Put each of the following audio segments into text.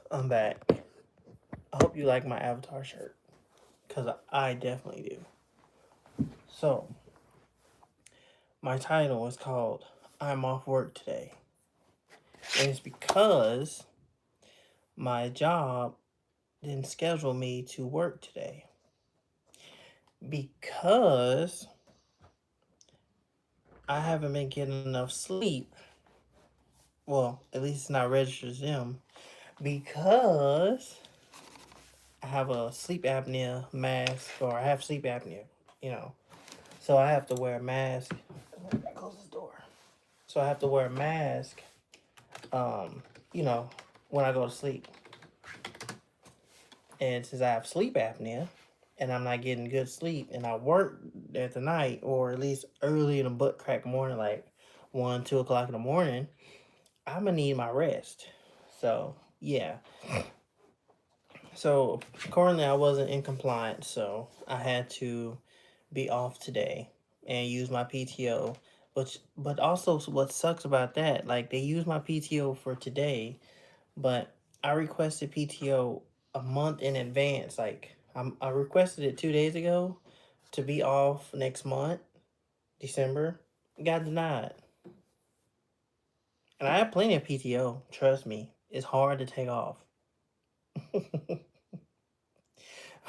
I'm back. I hope you like my avatar shirt because I definitely do. So, my title is called I'm Off Work Today. And it's because my job didn't schedule me to work today. Because I haven't been getting enough sleep. Well, at least it's not registered as them. Because I have a sleep apnea mask, or I have sleep apnea, you know. So I have to wear a mask. Close this door. So I have to wear a mask, um, you know, when I go to sleep. And since I have sleep apnea and I'm not getting good sleep and I work at the night or at least early in the butt crack morning, like 1, 2 o'clock in the morning, I'm gonna need my rest. So yeah. So currently I wasn't in compliance, so I had to be off today and use my PTO. But also what sucks about that, like they use my PTO for today, but I requested PTO a month in advance. Like I requested it 2 days ago to be off next month, December. Got denied. And I have plenty of PTO. Trust me, it's hard to take off.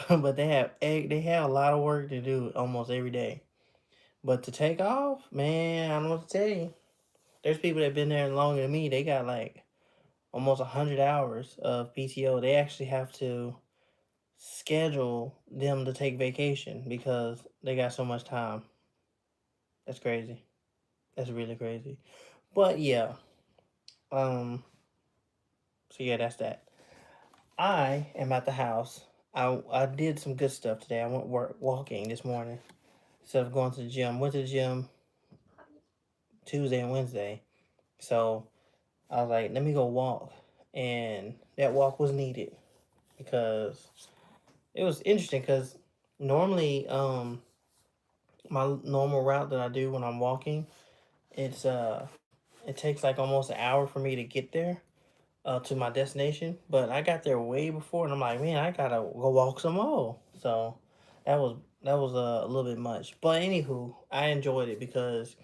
But they have a lot of work to do almost every day. But to take off, man, I don't know what to tell you. There's people that been there longer than me. They got like almost 100 hours of PTO. They actually have to schedule them to take vacation because they got so much time. That's crazy. That's really crazy. But yeah, um, so yeah, that's that. I am at the house. I did some good stuff today. I went walking this morning instead of going to the gym. Went to the gym Tuesday and Wednesday. So I was like, let me go walk. And that walk was needed because it was interesting because normally my normal route that I do when I'm walking, it takes like almost an hour for me to get there to my destination, but I got there way before and I'm like, man, I gotta go walk some more. So that was a little bit much. But anywho, I enjoyed it because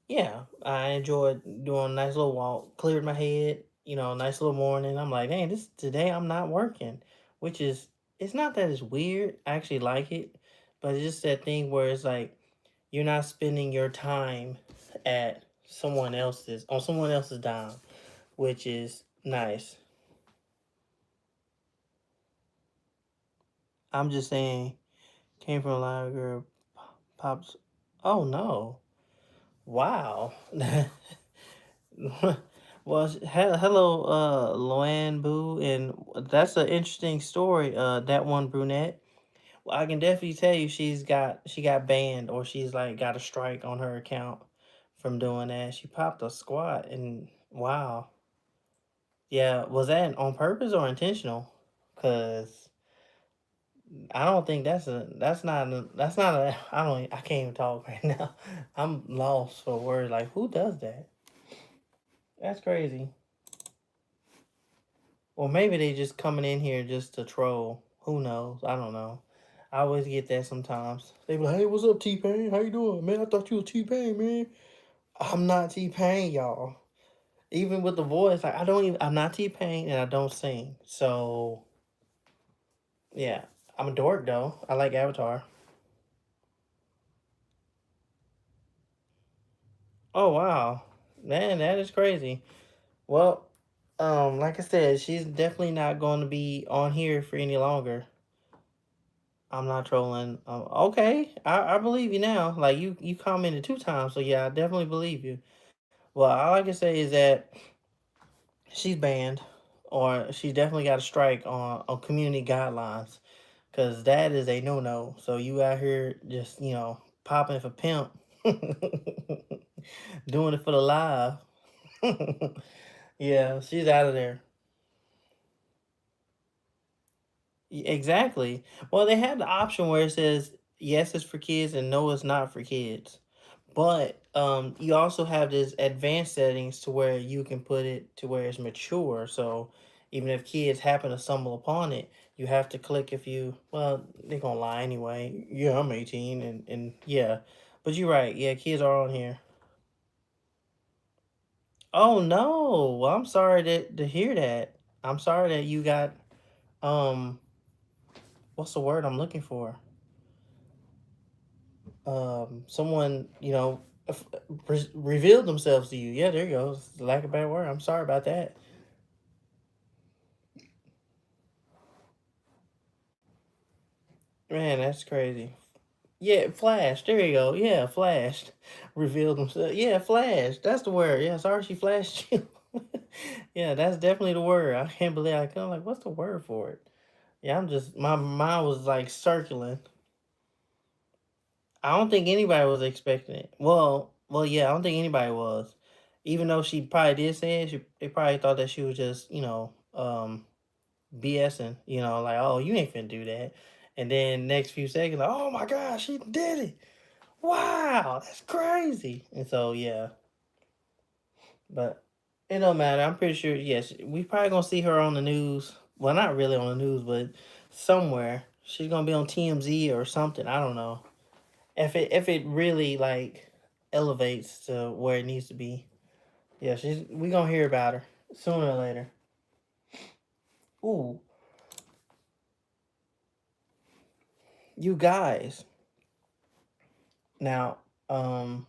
yeah, I enjoyed doing a nice little walk, cleared my head, nice little morning. I'm like, hey, this today I'm not working, which is it's not that it's weird. I actually like it, but it's just that thing where it's like you're not spending your time at someone else's dime, which is nice. I'm just saying, came from a lot of girl pops. Oh no! Wow. Well, hello, Loanne Boo, and that's an interesting story. That one brunette. Well, I can definitely tell you she got banned or she's like got a strike on her account from doing that. She popped a squat and wow, yeah, was that on purpose or intentional? Cause I don't think that's not a I can't even talk right now. I'm lost for words. Like who does that? That's crazy. Or maybe they just coming in here just to troll. Who knows? I don't know. I always get that sometimes. They be like, "Hey, what's up, T Pain? How you doing, man? I thought you was T Pain, man." I'm not T Pain, y'all. Even with the voice, like I don't even. I'm not T Pain, and I don't sing. So yeah, I'm a dork though. I like Avatar. Oh wow, man, that is crazy. Well, like I said, she's definitely not going to be on here for any longer. I'm not trolling. Okay, I believe you now. Like you commented 2 times, so yeah, I definitely believe you. Well, all I can say is that she's banned, or she's definitely got a strike on community guidelines, because that is a no no. So you out here just popping for pimp, doing it for the live. Yeah, she's out of there. Exactly. Well, they have the option where it says yes, it's for kids and no, it's not for kids. But you also have this advanced settings to where you can put it to where it's mature. So Even if kids happen to stumble upon it, you have to click if you, well, they're gonna lie anyway. Yeah, I'm 18 and yeah. But you're right, yeah, kids are on here. Oh no. Well, I'm sorry to hear that. I'm sorry that you got um what's the word I'm looking for? Someone, revealed themselves to you. Yeah, there you go. It's lack of a better word. I'm sorry about that. Man, that's crazy. Yeah, Flash. There you go. Yeah, flashed. Revealed himself. Yeah, Flash. That's the word. Yeah, sorry she flashed you. Yeah, that's definitely the word. I can't believe I kind of like, what's the word for it? Yeah, I'm just my mind was like circling. I don't think anybody was expecting it. Well, yeah, I don't think anybody was. Even though she probably did say it, they probably thought that she was just, BSing, like, oh, you ain't finna do that. And then next few seconds, like, oh my gosh, she did it. Wow, that's crazy. And so yeah, but it don't matter. I'm pretty sure. Yes, we probably gonna see her on the news. Well, not really on the news, but somewhere she's gonna be on TMZ or something. I don't know if it really like elevates to where it needs to be. Yeah, we gonna hear about her sooner or later. Ooh, you guys. Now, um,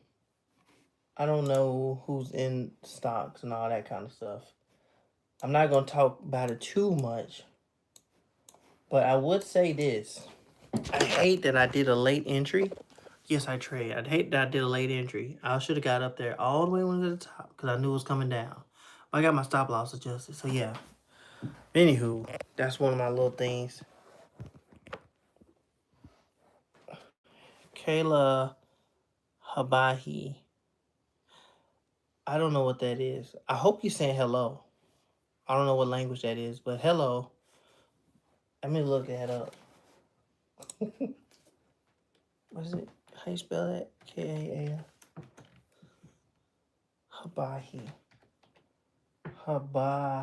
I don't know who's in stocks and all that kind of stuff. I'm not gonna talk about it too much, but I would say this. I hate that I did a late entry. Yes, I trade. I hate that I did a late entry. I should have got up there all the way to the top because I knew it was coming down. I got my stop loss adjusted. So yeah. Anywho, that's one of my little things. Kayla Habahi. I don't know what that is. I hope you're saying hello. I don't know what language that is, but hello. Let me look that up. What is it? How you spell that? K-A-L. Habahi. Habahi.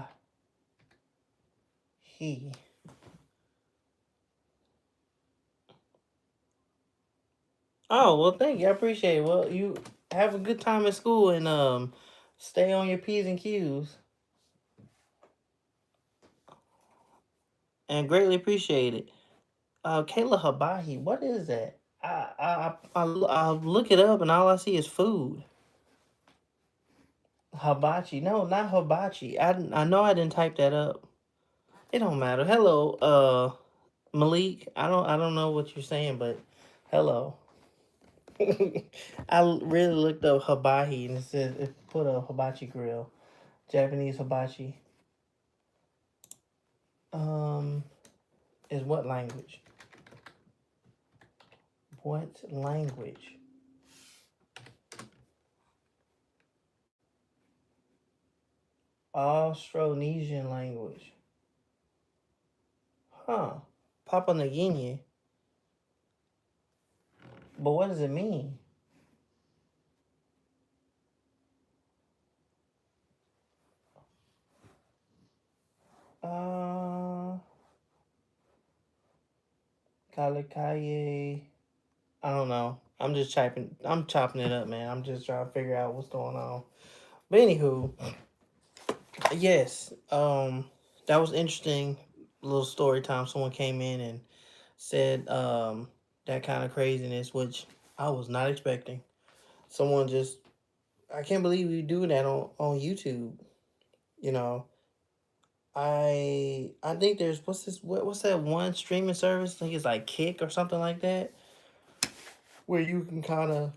Oh, well, thank you. I appreciate it. Well, you have a good time at school and stay on your P's and Q's. And greatly appreciate it. Kayla Habahi, what is that? I look it up and all I see is food. Hibachi. No, not hibachi. I know I didn't type that up. It don't matter. Hello, Malik. I don't know what you're saying, but hello. I really looked up hibachi and it said it put a hibachi grill. Japanese hibachi. Um, is what language? What language? Austronesian language. Huh. Papua New Guinea. But what does it mean? Uh, Kalakaye. I don't know. I'm just chopping. I'm chopping it up, man. I'm just trying to figure out what's going on. But anywho, yes. That was interesting. Little story time. Someone came in and said that kind of craziness, which I was not expecting. Someone just, I can't believe you do that on YouTube. You know, I think there's what's that one streaming service? I think it's like Kick or something like that, where you can kind of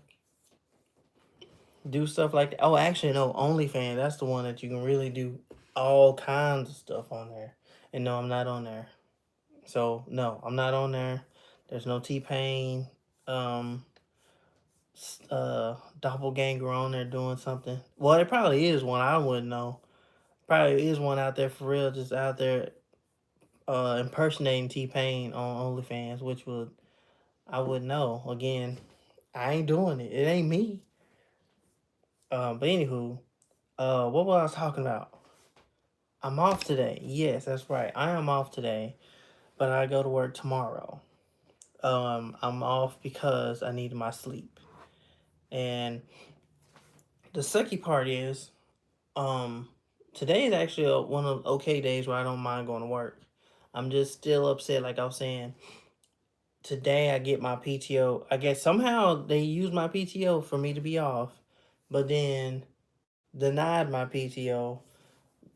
do stuff like that. Oh, actually, no, OnlyFans. That's the one that you can really do all kinds of stuff on there. And no, I'm not on there. So no, I'm not on there. There's no T-Pain, um, doppelganger on there doing something. Well, there probably is one. I wouldn't know. Probably is one out there for real, just out there impersonating T-Pain on OnlyFans, which would I wouldn't know. Again, I ain't doing it. It ain't me. But anywho, what was I talking about? I'm off today. Yes, that's right. I am off today, but I go to work tomorrow. I'm off because I need my sleep. And the sucky part is, um, today is actually one of the okay days where I don't mind going to work. I'm just still upset, like I was saying. Today I get my PTO. I guess somehow they use my PTO for me to be off, but then denied my PTO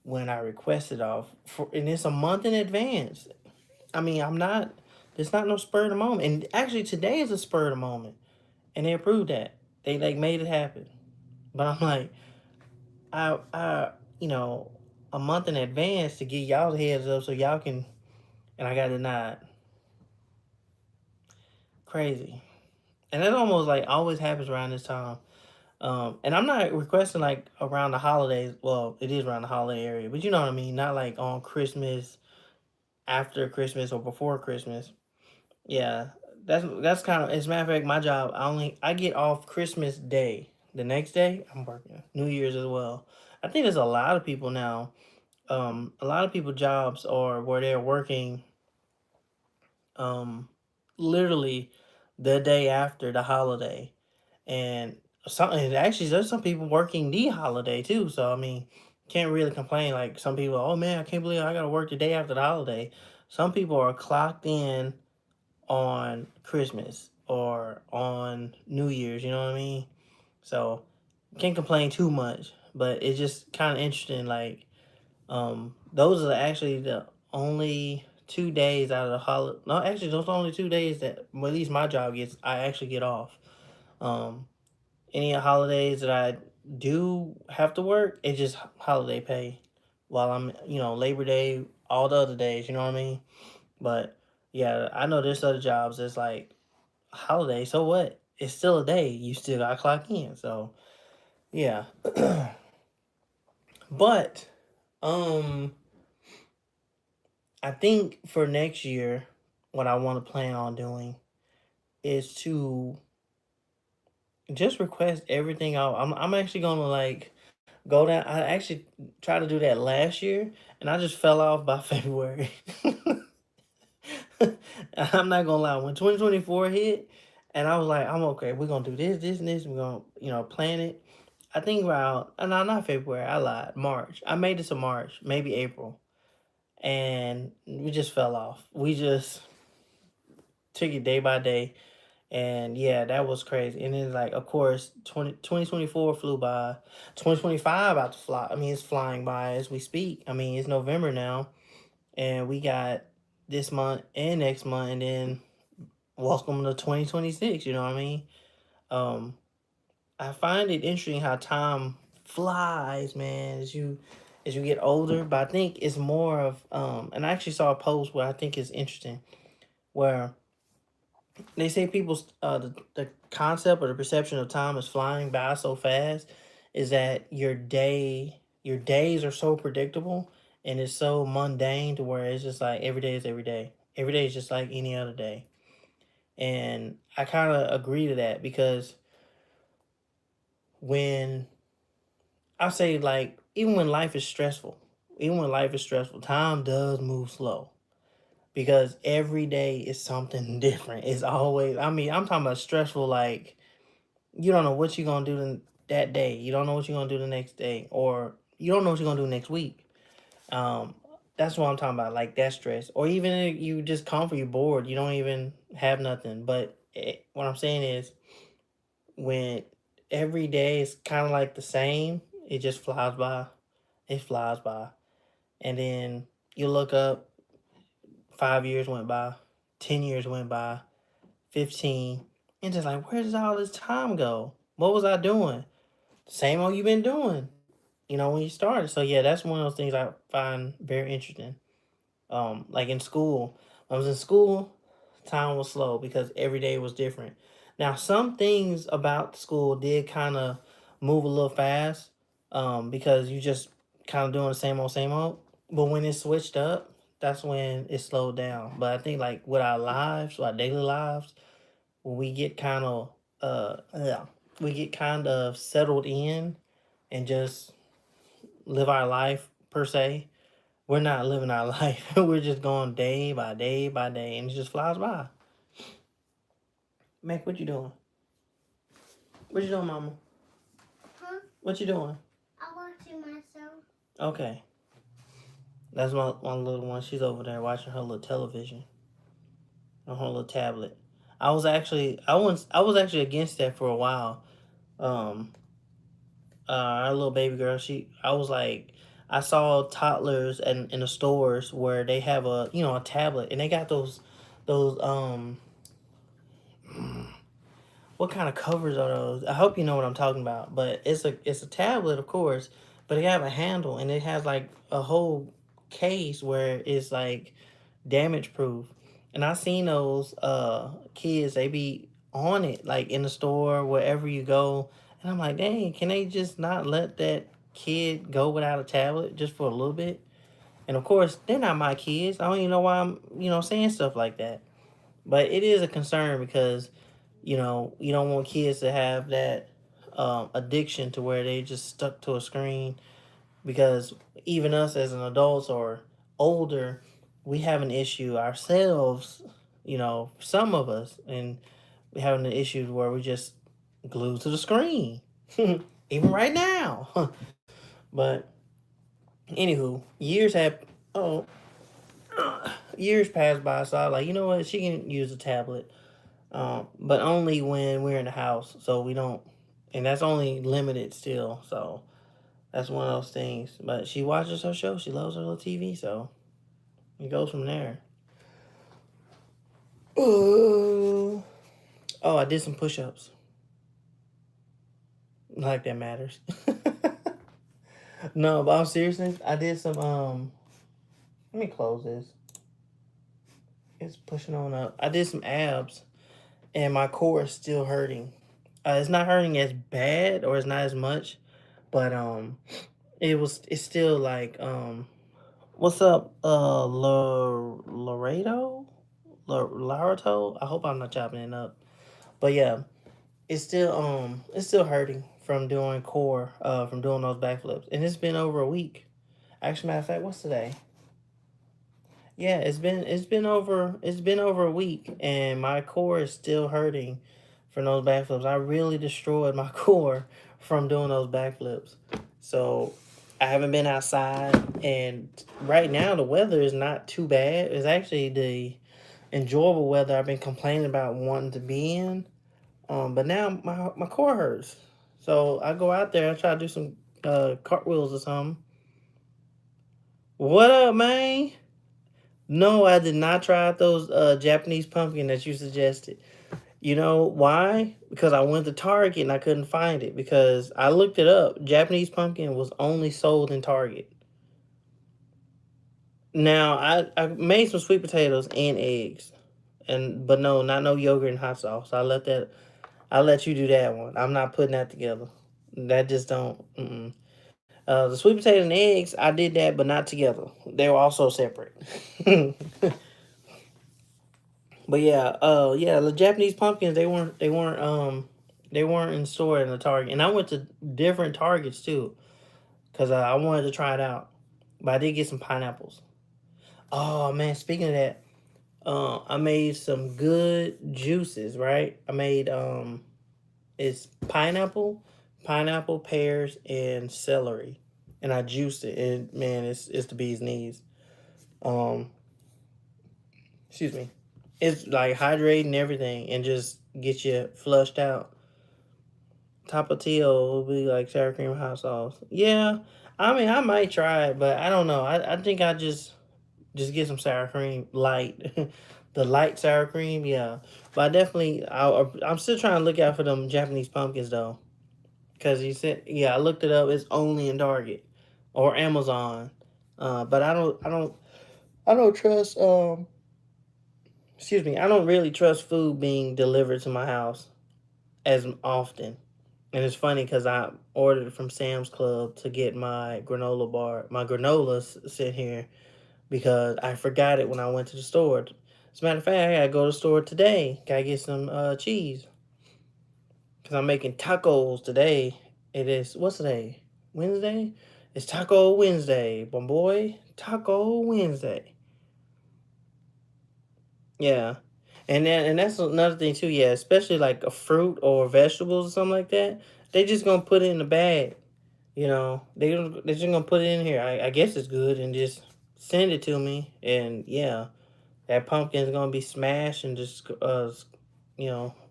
when I requested off for, and it's a month in advance. I mean, I'm not. There's not no spur of the moment, and actually today is a spur of the moment, and they approved that. They like made it happen. But I'm like, I, you know, a month in advance to get y'all the heads up so y'all can, and I got denied. Crazy, and that almost like always happens around this time. And I'm not requesting like around the holidays. Well, it is around the holiday area, but you know what I mean. Not like on Christmas, after Christmas, or before Christmas. Yeah, that's kind of. As a matter of fact, my job, I get off Christmas Day. The next day, I'm working. New Year's as well. I think there's a lot of people now. A lot of people jobs are where they're working. Um, literally the day after the holiday, and and actually there's some people working the holiday too. So I mean, can't really complain. Like some people, oh man, I can't believe I got to work the day after the holiday. Some people are clocked in on Christmas or on New Year's, you know what I mean? So can't complain too much, but it's just kind of interesting. Like, those are actually the only 2 days out of the holiday. No, actually, those are only 2 days that, well, at least my job gets. I actually get off. Um, any holidays that I do have to work, it's just holiday pay. While I'm, Labor Day, all the other days, you know what I mean? But yeah, I know there's other jobs that's like holiday, so what? It's still a day. You still got to clock in. So yeah, but um, I think for next year, what I want to plan on doing is to just request everything out. I'm actually gonna like go down. I actually tried to do that last year, and I just fell off by February. I'm not gonna lie. When 2024 hit, and I was like, I'm okay. We're gonna do this, this, and this. We're gonna, plan it. I think around, no, not February. I lied. March. I made it to March, maybe April, and we just fell off. We just took it day by day, and yeah, that was crazy. And then, like, of course, 2024 flew by. 2025 about to fly. I mean, it's flying by as we speak. I mean, it's November now, and we got this month and next month, and then welcome to 2026. You know what I mean? Um, I find it interesting how time flies, man, as you get older. But I think it's more of and I actually saw a post where I think is interesting, where they say people's the concept or the perception of time is flying by so fast, is that your days are so predictable and it's so mundane to where it's just like every day is every day. Every day is just like any other day. And I kind of agree to that because when I say, like, even when life is stressful, time does move slow because every day is something different. It's always, I mean, I'm talking about stressful, like you don't know what you're gonna do that day. You don't know what you're gonna do the next day, or you don't know what you're gonna do next week. Um, that's what I'm talking about, like that stress, or even if you just comfort, you're bored, you don't even have nothing. But what I'm saying is, when every day is kind of like the same, it just flies by. It flies by. And then you look up, 5 years went by, 10 years went by, 15, and just like, where does all this time go? What was I doing? Same old you've been doing, when you started. So yeah, that's one of those things I find very interesting. Like in school, when I was in school, time was slow because every day was different. Now, some things about school did kind of move a little fast, because you just kind of doing the same old, same old. But when it switched up, that's when it slowed down. But I think like with our lives, our daily lives, when yeah, we get kind of settled in and just live our life per se. we're not living our life. We're just going day by day by day, and it just flies by. Mac, what you doing? What you doing, Mama? Huh? What you doing? I'm watching myself. Okay. That's my one little one. She's over there watching her little television on her little tablet. I was actually against that for a while. Um, our little baby girl, I was like, I saw toddlers in the stores where they have a tablet, and they got those what kind of covers are those? I hope you know what I'm talking about. But it's a tablet, of course, but they have a handle, and it has like a whole case where it's like damage proof. And I seen those kids, they be on it like in the store wherever you go, and I'm like, dang, can they just not let that kid go without a tablet just for a little bit? And of course, they're not my kids. I don't even know why I'm saying stuff like that. But it is a concern because you don't want kids to have that addiction to where they just stuck to a screen, because even us as an adults or older, we have an issue ourselves, some of us, and we having an issue where we just glued to the screen, even right now. But anywho, oh years passed by, so I was like, you know what, she can use a tablet, but only when we're in the house. So we don't, and that's only limited still. So that's one of those things. But she watches her show. She loves her little TV. So it goes from there. Oh, I did some push-ups. Like that matters. No, but I'm seriously, I did some. Let me close this. It's pushing on up. I did some abs, and my core is still hurting. It's not hurting as bad, or it's not as much, but it's still like what's up, Laredo, Laredo. I hope I'm not chopping it up, but yeah, it's still hurting from doing from doing those backflips, and it's been over a week. Actually, matter of fact, what's today? Yeah, it's been over a week, and my core is still hurting from those backflips. I really destroyed my core from doing those backflips. So I haven't been outside, and right now the weather is not too bad. It's actually the enjoyable weather I've been complaining about wanting to be in. But now my core hurts. So I go out there, I try to do some cartwheels or something. What up, man? No, I did not try out those Japanese pumpkin that you suggested. You know why? Because I went to Target and I couldn't find it, because I looked it up. Japanese pumpkin was only sold in Target. Now I made some sweet potatoes and eggs, but no, not no yogurt and hot sauce. I let you do that one. I'm not putting that together. That just don't. Mm-mm. The sweet potato and eggs, I did that, but not together. They were also separate. But yeah, yeah, the Japanese pumpkins, they weren't in store in the Target, and I went to different Targets too, cause I wanted to try it out. But I did get some pineapples. Oh man, speaking of that, I made some good juices. Right, I made it's pineapple, pears, and celery, and I juiced it, and man, it's the bee's knees. Um, excuse me. It's like hydrating everything and just get you flushed out. Tapatio will be like sour cream hot sauce. Yeah, I mean I might try it, but I don't know. I think I just get some sour cream light, the light sour cream. Yeah, but I'm still trying to look out for them Japanese pumpkins though, because he said, yeah, I looked it up. It's only in Target or Amazon. But I don't trust excuse me, I don't really trust food being delivered to my house as often. And it's funny because I ordered from Sam's Club to get my granola bar, my granolas sit here, because I forgot it when I went to the store. As a matter of fact, I gotta go to the store today. Gotta get some cheese because I'm making tacos today. It is, what's today? Wednesday? It's Taco Wednesday, boy. Taco Wednesday. Yeah. And that's another thing too, yeah, especially like a fruit or vegetables or something like that. They just gonna put it in the bag. You know, they're just gonna put it in here. I guess it's good and just send it to me. And yeah, that pumpkin's gonna be smashed and just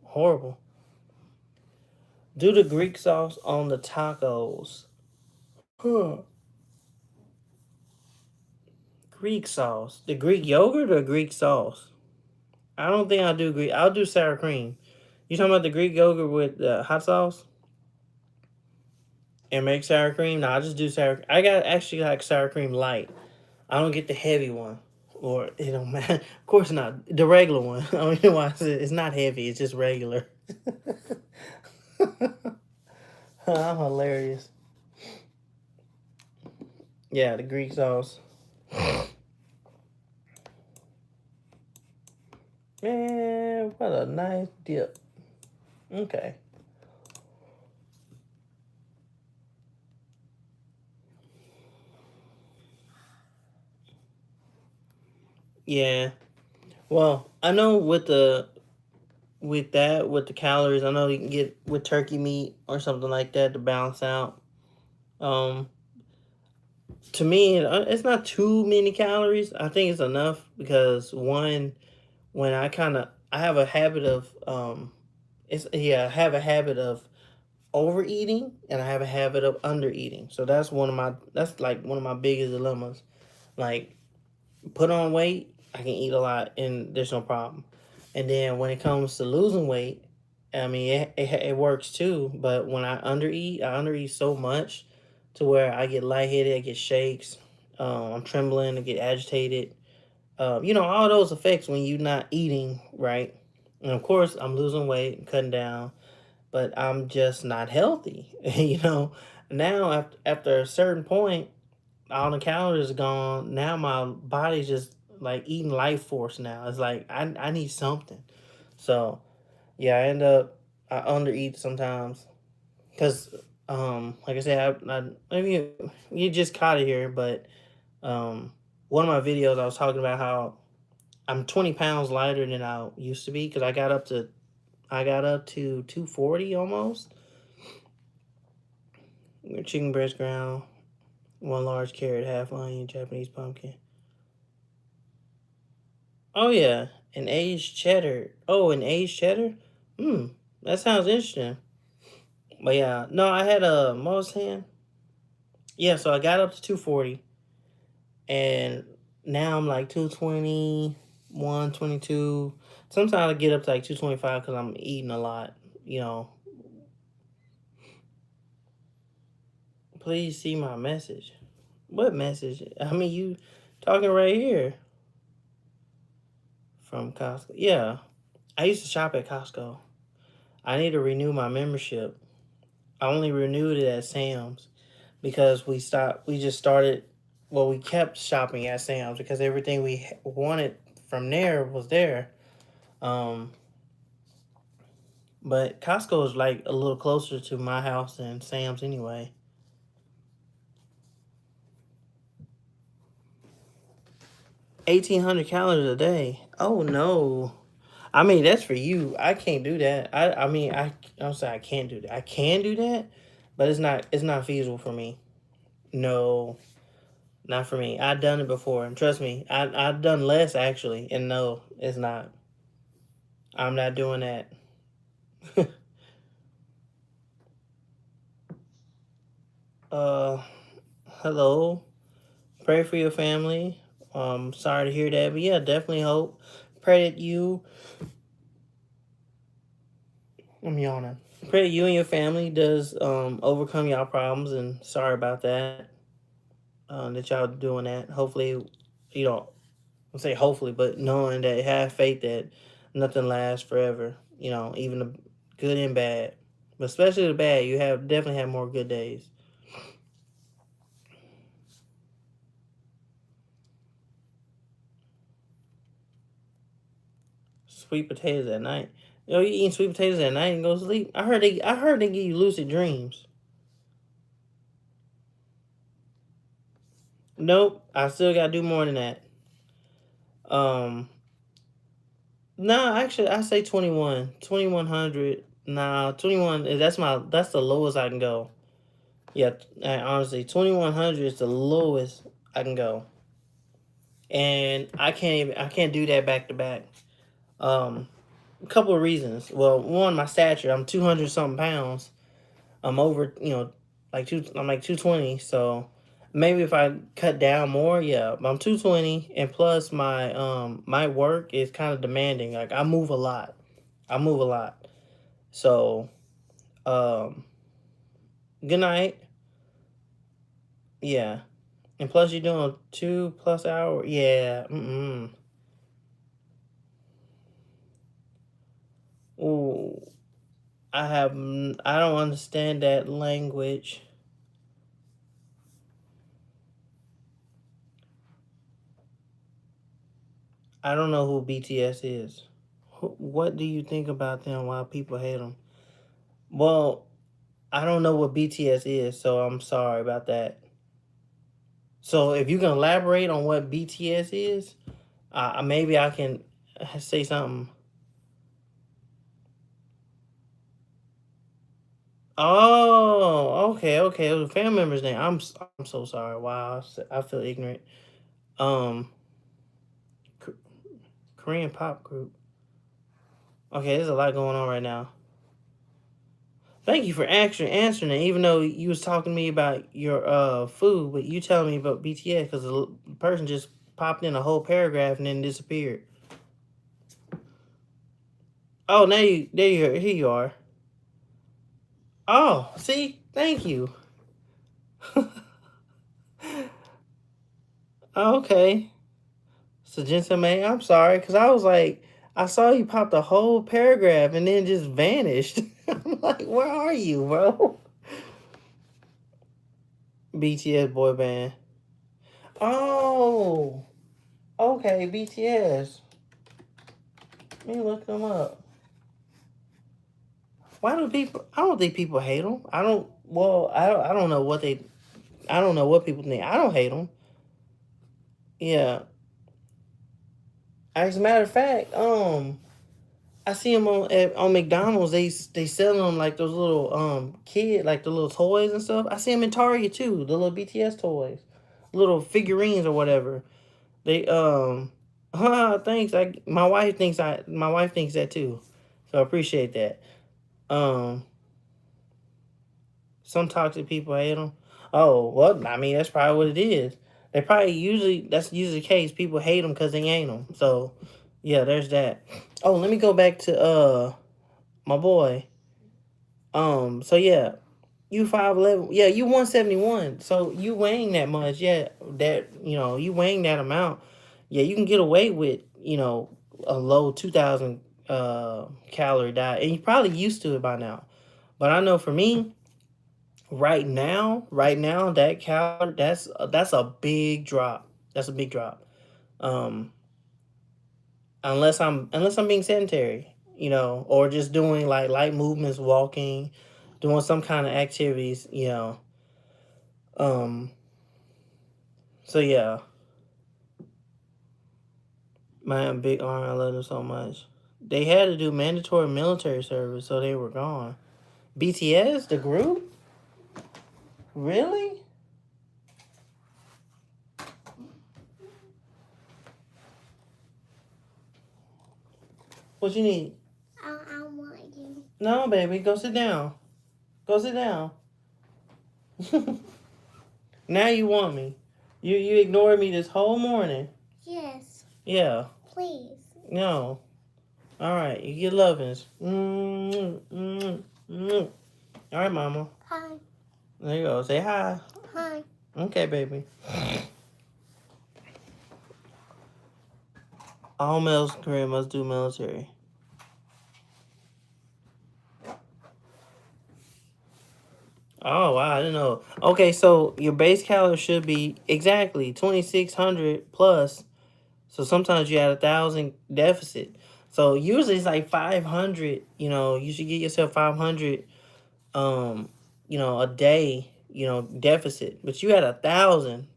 horrible. Do the Greek sauce on the tacos. Huh. Greek sauce. The Greek yogurt or Greek sauce? I don't think I'll do Greek. I'll do sour cream. You talking about the Greek yogurt with hot sauce and make sour cream? No, I just do sour. I got actually like sour cream light. I don't get the heavy one, or it don't matter. Of course not the regular one. I don't know why I said it's not heavy. It's just regular. I'm hilarious. Yeah, the Greek sauce. Man, what a nice dip. Okay. Yeah. Well, I know with the calories, I know you can get with turkey meat or something like that to balance out. Um, to me, it's not too many calories. I think it's enough because one, when I have a habit of I have a habit of overeating and I have a habit of undereating. So that's like one of my biggest dilemmas. Like put on weight, I can eat a lot and there's no problem. And then when it comes to losing weight, I mean, it works too. But when I undereat so much to where I get lightheaded, I get shakes, I'm trembling, I get agitated. All those effects when you're not eating right. And of course, I'm losing weight, cutting down, but I'm just not healthy. Now after a certain point, all the calories are gone. Now my body's just like eating life force now. It's like I need something. So yeah, I undereat sometimes because like I said, I mean you just caught it here, but um one of my videos I was talking about how I'm 20 pounds lighter than I used to be because I got up to 240 almost. Chicken breast ground, one large carrot, half onion, Japanese pumpkin. Oh yeah, an aged cheddar. Oh, an aged cheddar. Hmm, that sounds interesting. But yeah, no, I had a what was I saying? Yeah, so I got up to 240, and now I'm like 220, 122. Sometimes I get up to like 225 because I'm eating a lot. You know, please see my message. What message? I mean, you talking right here from Costco. Yeah, I used to shop at Costco. I need to renew my membership. I only renewed it at Sam's because we just started, well, we kept shopping at Sam's because everything we wanted from there was there. Um, but Costco is like a little closer to my house than Sam's anyway. 1,800 calories a day. Oh no. I mean, that's for you. I can't do that. I mean, I'm sorry, I can't do that. I can do that, but it's not feasible for me. No, not for me. I've done it before, and trust me, I've done less actually, and no, it's not. I'm not doing that. uh, hello. Pray for your family. Sorry to hear that, but yeah, definitely hope. Pray that you. I'm yawning. Pray that you and your family does overcome y'all problems, and sorry about that. That y'all doing that. Hopefully, you know, I'll say hopefully, but knowing that have faith that nothing lasts forever. Even the good and bad, but especially the bad. You have definitely have more good days. Sweet potatoes at night. You eating sweet potatoes at night and go to sleep. I heard they give you lucid dreams. Nope. I still gotta do more than that. Um, no, actually, I say 21, 2100. Nah, 21. That's the lowest I can go. Yeah, honestly, 2100 is the lowest I can go, and I can't do that back to back. A couple of reasons. Well, one, my stature. I'm 200 something pounds. I'm over, I'm like 220. So maybe if I cut down more, yeah. But I'm 220, and plus my work is kind of demanding. Like I move a lot. I move a lot. So um, good night. Yeah, and plus you're doing 2+ hour. Yeah. Ooh, I don't understand that language. I don't know who BTS is. What do you think about them? Why people hate them? Well, I don't know what BTS is, so I'm sorry about that. So if you can elaborate on what BTS is, maybe I can say something. Oh, okay, okay. It was a family member's name. I'm so sorry. Wow, I feel ignorant. Um, K- Korean pop group. Okay, there's a lot going on right now. Thank you for actually answering it, even though you was talking to me about your food, but you telling me about BTS because the person just popped in a whole paragraph and then disappeared. Oh, now you there you here you are. Oh, see, thank you. Okay, so May, I'm sorry because I was like, I saw you pop the whole paragraph and then just vanished. I'm like, where are you, bro? BTS boy band. Oh, okay, BTS. Let me look them up. Why do people? I don't think people hate them. I don't. Well, I don't know what they. I don't know what people think. I don't hate them. Yeah. As a matter of fact, I see them on McDonald's. They sell them like those little like the little toys and stuff. I see them in Target too. The little BTS toys, little figurines or whatever. They thanks. My wife thinks that too. So I appreciate that. Um, Some toxic people hate them. Oh, well, I mean, that's probably what it is. That's usually the case. People hate them because they ain't them. So, yeah, there's that. Oh, let me go back to my boy. So yeah, you 5'11". Yeah, you 171. So you weighing that much, yeah, you weighing that amount. Yeah, you can get away with, a low 2,000 calorie diet. And you're probably used to it by now. But I know for me, right now, that's a big drop. That's a big drop. Um, unless I'm being sedentary, or just doing like light movements, walking, doing some kind of activities. Um, so yeah, man, big arm. I love them so much. They had to do mandatory military service, so they were gone. BTS, the group, really? What you need? I want you. No, baby, go sit down. Go sit down. Now you want me. You ignored me this whole morning. Yes. Yeah. Please. No. All right. You get lovings. All right, mama. Hi. There you go. Say hi. Hi. Okay, baby. All males in Korea must do military. Oh wow, I didn't know. Okay, so your base calorie should be exactly 2,600 plus. So sometimes you had 1,000 deficit. So usually it's like 500. You should get yourself 500. A day. deficit, but you had 1,000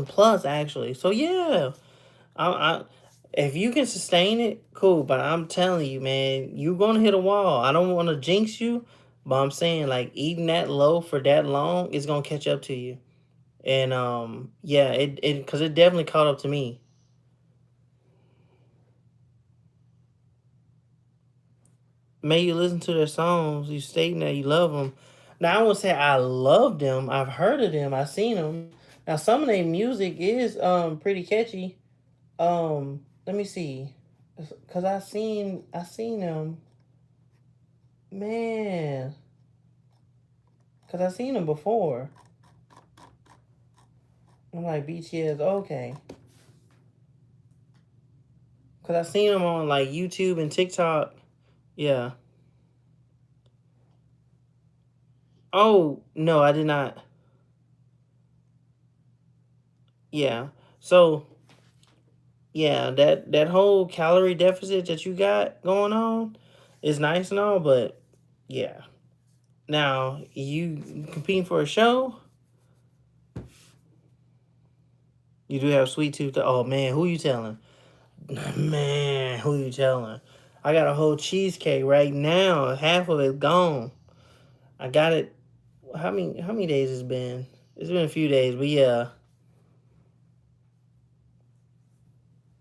plus actually. So yeah, I if you can sustain it, cool. But I'm telling you, man, you're gonna hit a wall. I don't want to jinx you, but I'm saying like eating that low for that long is gonna catch up to you. And yeah, it because it definitely caught up to me. May you listen to their songs. You stating that you love them. Now I won't say I love them. I've heard of them. I've seen them. Now some of their music is pretty catchy. Let me see, cause I seen them, man. Cause I seen them before. I'm like BTS, okay. Cause I seen them on like YouTube and TikTok. Yeah. Oh no, I did not. Yeah. So yeah, that whole calorie deficit that you got going on is nice and all, but yeah. Now you competing for a show. You do have sweet tooth. Oh man, who you telling? Man, who you telling? I got a whole cheesecake right now. Half of it gone. I got it. How many days it's been? It's been a few days, but yeah,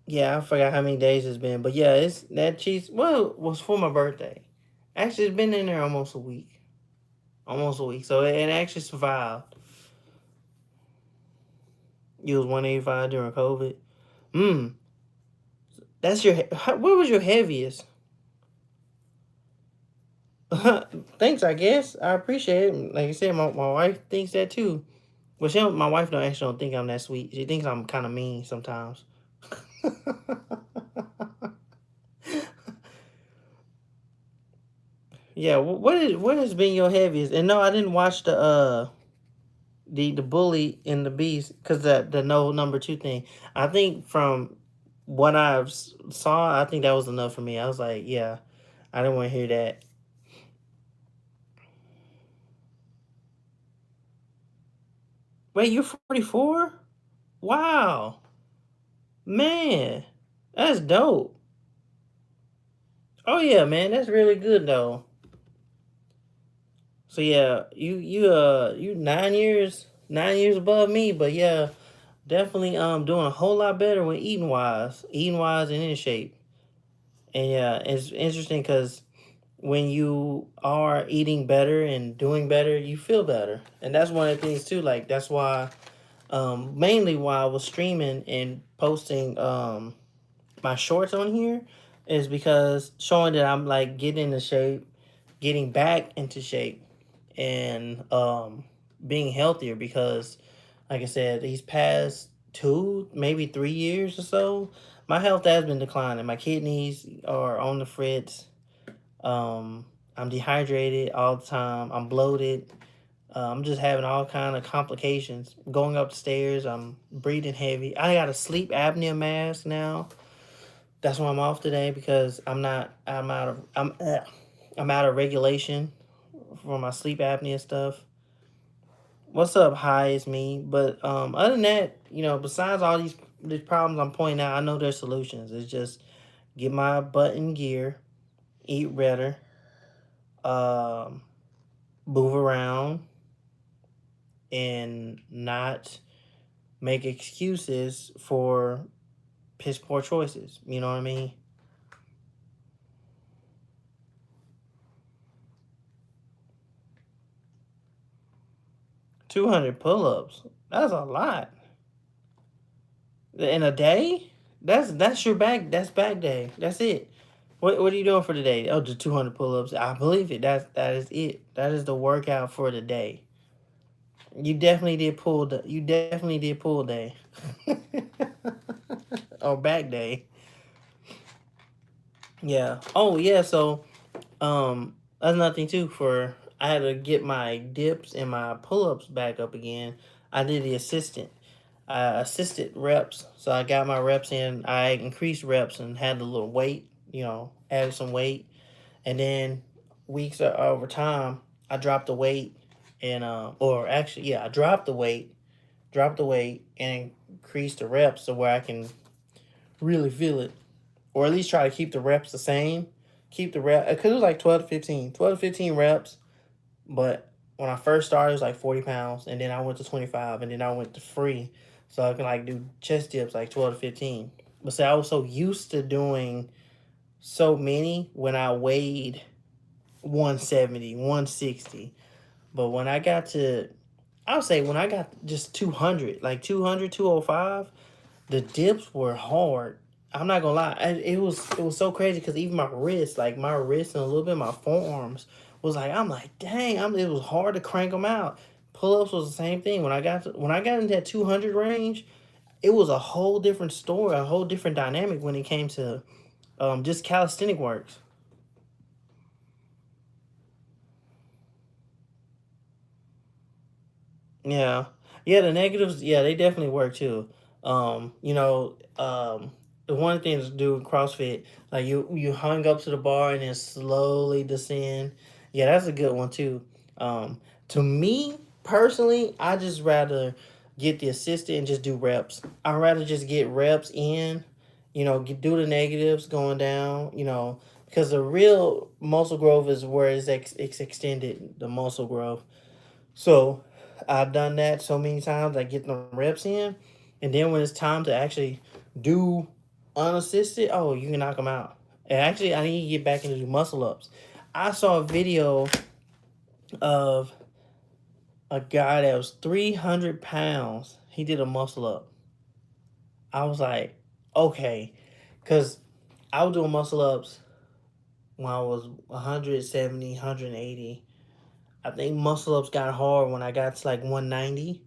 yeah. I forgot how many days it's been, but yeah, it's that cheese. Well, it was for my birthday. Actually, it's been in there almost a week. Almost a week. So it actually survived. You was 185 during COVID. Mm. That's your. What was your heaviest? Thanks, I guess. I appreciate it. Like I said, my wife thinks that too. Well, my wife don't actually don't think I'm that sweet. She thinks I'm kind of mean sometimes. Yeah, what has been your heaviest? And no, I didn't watch the bully and the beast because the no number two thing. I think from what saw, I think that was enough for me. I was like, yeah, I didn't want to hear that. Wait, you're 44? Wow, man, that's dope. Oh yeah, man, that's really good though. So yeah, you 9 years above me, but yeah, definitely doing a whole lot better with eating wise and in shape. And yeah, it's interesting because when you are eating better and doing better, you feel better, and that's one of the things too. Like that's why, mainly why I was streaming and posting my shorts on here, is because showing that I'm like getting into shape, getting back into shape, and being healthier because like I said, these past 2 maybe 3 years or so, my health has been declining. My kidneys are on the fritz. I'm dehydrated all the time. I'm bloated. I'm just having all kind of complications going up the stairs. I'm breathing heavy. I got a sleep apnea mask now. That's why I'm off today because I'm out of regulation for my sleep apnea stuff. What's up? Hi, it's me. But other than that, besides all these problems I'm pointing out, I know there's solutions. It's just get my butt in gear, eat better, um, move around, and not make excuses for piss poor choices. You know what I mean? 200 pull-ups. That's a lot in a day. That's your back. That's back day. That's it. What are you doing for the day? Oh, just 200 pull-ups. I believe it. That is it. That is the workout for the day. You definitely did pull day. Or back day. Yeah. Oh yeah, so that's nothing too for I had to get my dips and my pull-ups back up again. I did the assisted reps. So I got my reps in. I increased reps and had a little weight, added some weight. And then over time, I dropped the weight and or actually, yeah, I drop the weight, and increase the reps to where I can really feel it, or at least try to keep the reps the same. Keep the rep because it was like 12 to 15 reps. But when I first started, it was like 40 pounds, and then I went to 25, and then I went to free, so I can like do chest dips like 12 to 15. But see, I was so used to doing so many when I weighed 170, 160. But when I got to, I would say when I got just 200, like 200, 205, the dips were hard. I'm not gonna lie, it was so crazy because even my wrist and a little bit of my forearms was like, I'm like, dang, it was hard to crank them out. Pull ups was the same thing. When I got into that 200 range, it was a whole different story, a whole different dynamic when it came to just calisthenic works. Yeah. Yeah, the negatives, yeah, they definitely work too. The one thing to do in CrossFit, like you hung up to the bar and then slowly descend. Yeah, that's a good one too. To me personally, I just rather get the assistant and just do reps. I'd rather just get reps in, do the negatives going down, because the real muscle growth is where it's extended, the muscle growth. So I've done that so many times. I get the reps in, and then when it's time to actually do unassisted, oh, you can knock them out. And actually, I need to get back into do muscle ups. I saw a video of a guy that was 300 pounds. He did a muscle up. I was like, okay, because I was doing muscle ups when I was 170, 180. I think muscle ups got hard when I got to like 190.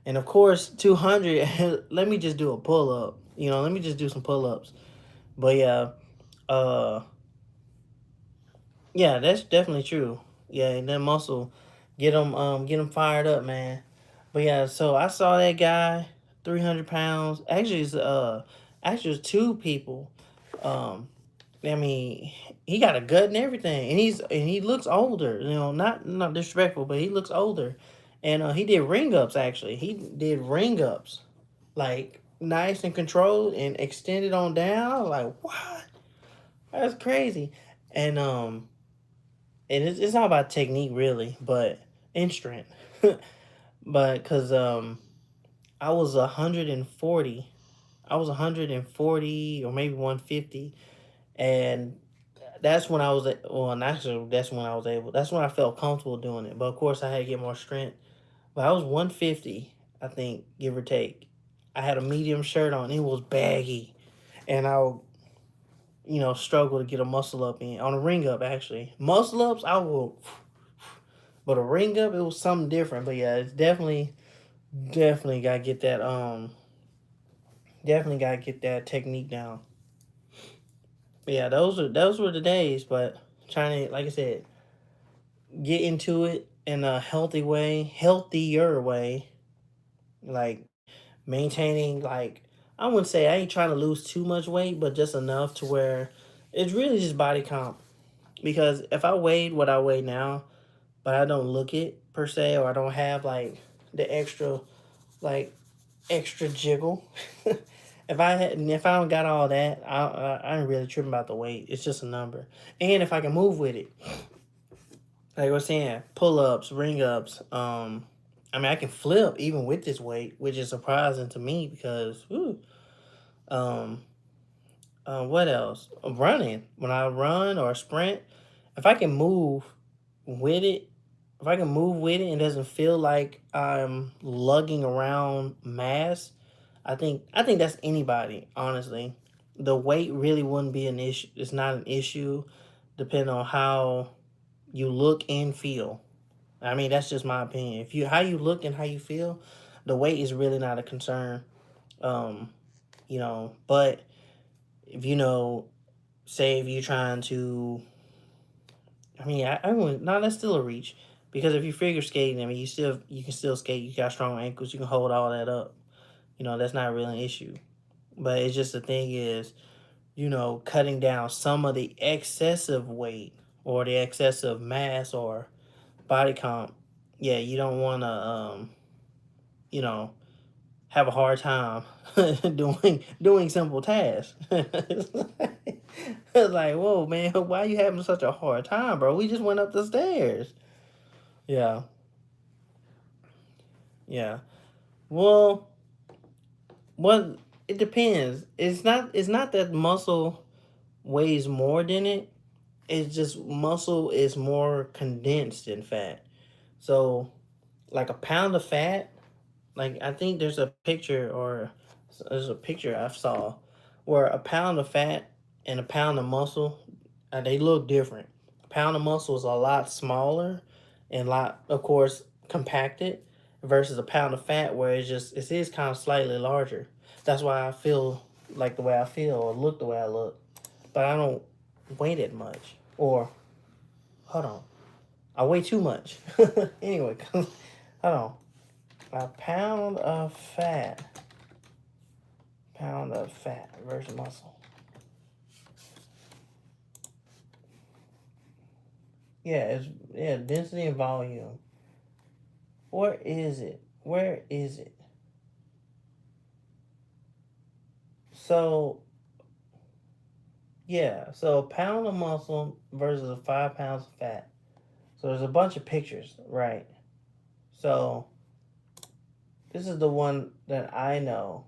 And of course, 200, let me just do a pull up. Let me just do some pull ups. But yeah, uh, yeah, that's definitely true. Yeah, and that muscle, get them fired up, man. But yeah, so I saw that guy, 300 pounds. Actually, it's two people. Um, I mean, he got a gut and everything, and he looks older. Not disrespectful, but he looks older, and he did ring ups. Actually, he did ring ups, like nice and controlled and extended on down. I was like, what? That's crazy, and it's not about technique really, but in strength, but because I was 140, I was 140 or maybe 150, and that's when I was well, actually, that's when I was able. That's when I felt comfortable doing it. But of course, I had to get more strength. But I was 150, I think, give or take. I had a medium shirt on. It was baggy, and I would, struggle to get a muscle up in on a ring up. Actually, muscle ups, I will, but a ring up, it was something different. But yeah, it's definitely gotta get that definitely gotta get that technique down. But yeah, those were the days. But trying to, like I said, get into it in a healthier way, like maintaining, like, I wouldn't say I ain't trying to lose too much weight, but just enough to where it's really just body comp. Because if I weighed what I weigh now, but I don't look it per se, or I don't have like the like extra jiggle. If I don't got all that, I ain't really tripping about the weight. It's just a number, and if I can move with it, like I was saying, pull ups, ring ups. I mean, I can flip even with this weight, which is surprising to me because, whew, um, what else? Running. When I run or sprint, if I can move with it, if I can move with it and doesn't feel like I'm lugging around mass, I think that's anybody. Honestly, the weight really wouldn't be an issue. It's not an issue, depending on how you look and feel. I mean, that's just my opinion. If you how you look and how you feel, the weight is really not a concern. Um, but if say if you're trying to, I mean, I wouldn't. No, that's still a reach because if you figure skating, I mean, you can still skate. You got strong ankles. You can hold all that up. That's not really an issue. But it's just the thing is, cutting down some of the excessive weight or the excessive mass or body comp. yeah, you don't want to you know, have a hard time doing simple tasks. It's like, whoa, man, why are you having such a hard time, bro? We just went up the stairs. Yeah, yeah. Well, what it depends. It's not that muscle weighs more than it. It's just muscle is more condensed in fat. So like a pound of fat, like I think there's a picture I saw where a pound of fat and a pound of muscle, they look different. A pound of muscle is a lot smaller and lot, of course, compacted versus a pound of fat where it is kind of slightly larger. That's why I feel like the way I feel or look the way I look, but I don't weigh that much. Or hold on, I weigh too much. Anyway, hold on. A pound of fat versus muscle. Yeah, it's yeah, density and volume. Where is it? Where is it? So yeah, so a pound of muscle versus 5 pounds of fat. So there's a bunch of pictures, right? So this is the one that I know.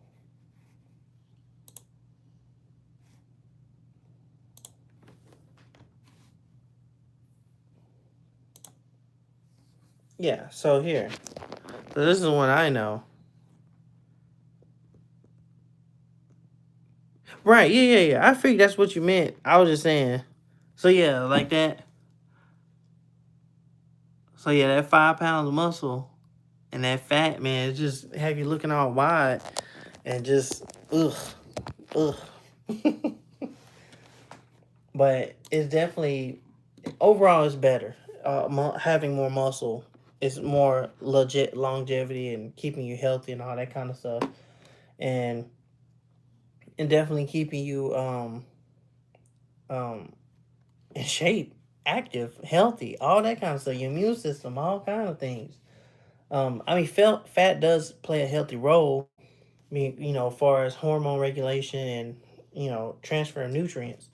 Yeah, so here. So this is the one I know. Right, yeah, yeah, yeah. I figured that's what you meant. I was just saying. So yeah, like that. So yeah, that 5 pounds of muscle and that fat, man, it just have you looking all wide and just ugh, ugh. But it's definitely overall it's better. Having more muscle is more legit longevity and keeping you healthy and all that kind of stuff, and definitely keeping you um in shape, active, healthy, all that kind of stuff. Your immune system, all kind of things. I mean, fat does play a healthy role. I mean, as far as hormone regulation and transfer of nutrients.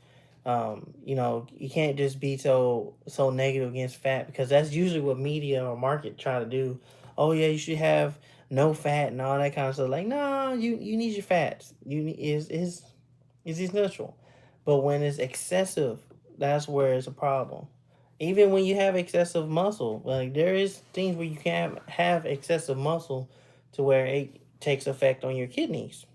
You can't just be so negative against fat because that's usually what media or market try to do. Oh yeah, you should have no fat and all that kind of stuff. Like, no, you need your fats. You need is essential, but when it's excessive, that's where it's a problem. Even when you have excessive muscle, like there is things where you can have excessive muscle to where it takes effect on your kidneys.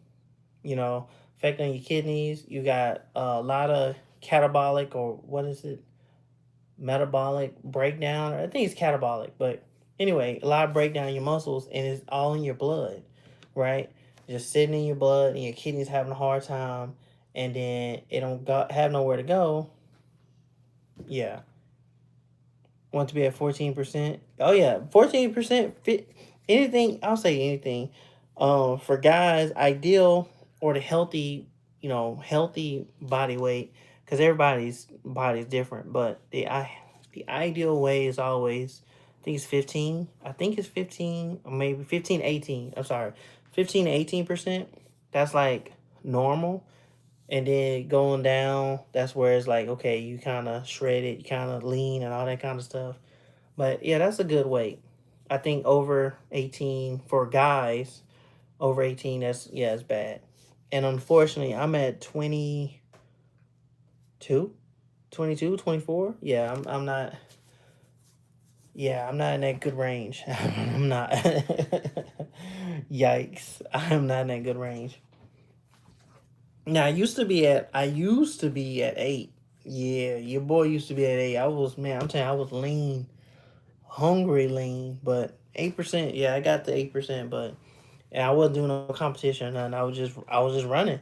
Effect on your kidneys. You got a lot of catabolic or what is it? Metabolic breakdown. I think it's catabolic, but anyway, a lot of breakdown in your muscles and it's all in your blood, right? Just sitting in your blood and your kidneys having a hard time, and then it don't have nowhere to go. Yeah, want to be at 14%. Oh yeah, 14% fit. Anything, I'll say anything. For guys, ideal or the healthy, healthy body weight, because everybody's body is different. But the ideal weight is always, I think it's 15. I think it's 15 or maybe 15, 18. I'm sorry, 15 to 18%. That's like normal. And then going down, that's where it's like, okay, you kind of shred it, you kind of lean and all that kind of stuff. But yeah, that's a good weight. I think over 18 for guys, over 18, that's, yeah, it's bad. And unfortunately, I'm at 22, 22, 24. Yeah, I'm not, yeah, I'm not in that good range. I'm not. Yikes. I'm not in that good range. Now, I used to be at 8. Yeah, your boy used to be at 8. I was, man, I'm telling you, I was lean, hungry lean, but 8%, yeah, I got the 8%, but and I wasn't doing no competition or nothing. I was just running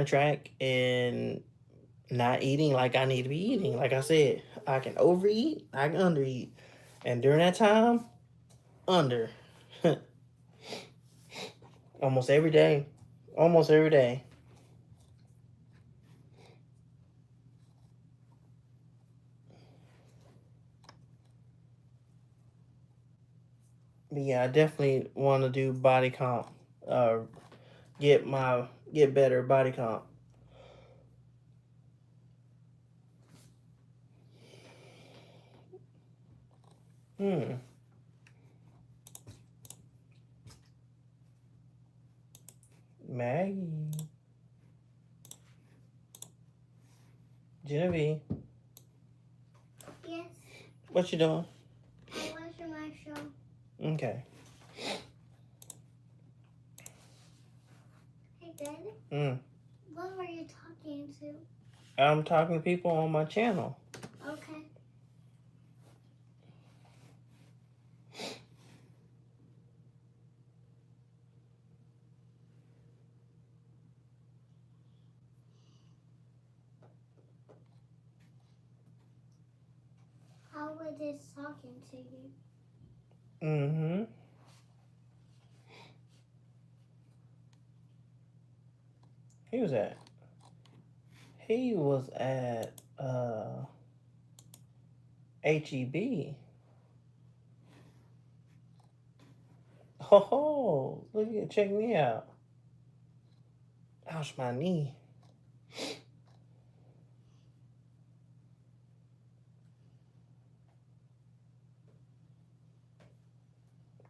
track and not eating like I need to be eating. Like I said, I can overeat, I can undereat. And during that time, under. Almost every day. Almost every day. But yeah, I definitely want to do body comp. Get better body comp. Maggie. Genevieve. Yes. What you doing? I'm watching my show. Okay. Hey, Dad. What were you talking to? I'm talking to people on my channel. Okay. How was this talking to you? Mm-hmm. He was at HEB. Oh, look at check me out. Ouch, my knee.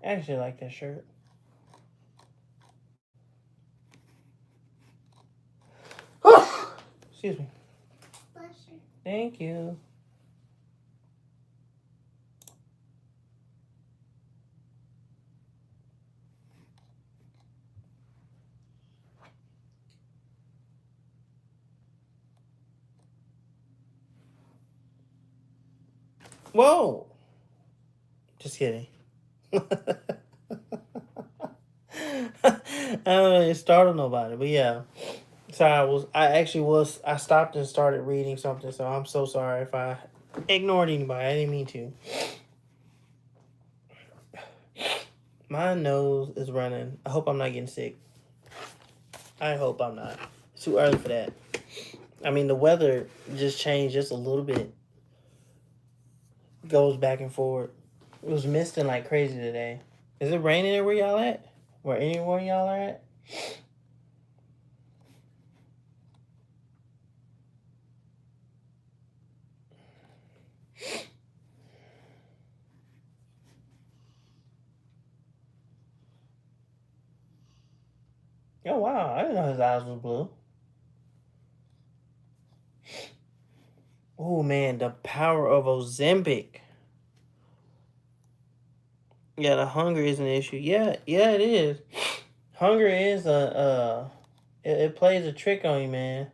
I actually like that shirt. Excuse me. Bless you. Thank you. Whoa. Just kidding. I don't really startle nobody, but yeah. So I stopped and started reading something, so I'm so sorry if I ignored anybody. I didn't mean to. My nose is running. I hope I'm not getting sick. I hope I'm not. It's too early for that. I mean, the weather just changed just a little bit. Goes back and forward. It was misting like crazy today. Is it raining there where y'all at? Where anywhere y'all are at? Oh wow, I didn't know his eyes was blue. Oh man, the power of Ozempic. Yeah, the hunger is an issue. Yeah, it is. Hunger is it plays a trick on you, man.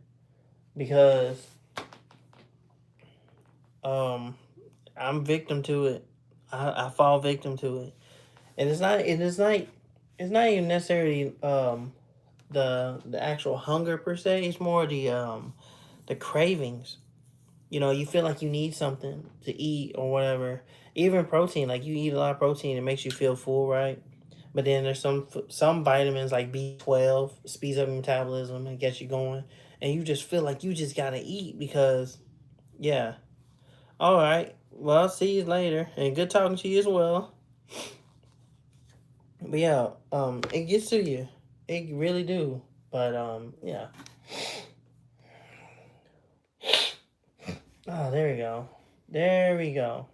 Because um I'm victim to it. I fall victim to it. And it's not even necessarily the actual hunger per se. It's more the cravings. You know, you feel like you need something to eat or whatever. Even protein, like you eat a lot of protein, it makes you feel full, right? But then there's some vitamins like B12 speeds up your metabolism and gets you going, and you just feel like you just gotta eat because, yeah. All right, well, I'll see you later, and good talking to you as well. But yeah, it gets to you, it really do. But yeah. Oh, there we go, there we go.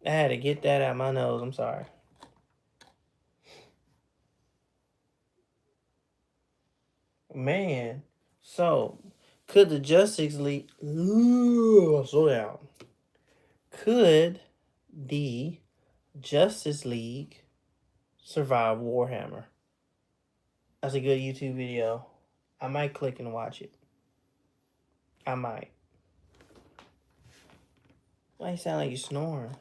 I had to get that out my nose. I'm sorry. Man, so could the Justice League slow down? Could the Justice League survive Warhammer? That's a good YouTube video. I might click and watch it. I might. Why you sound like you're snoring?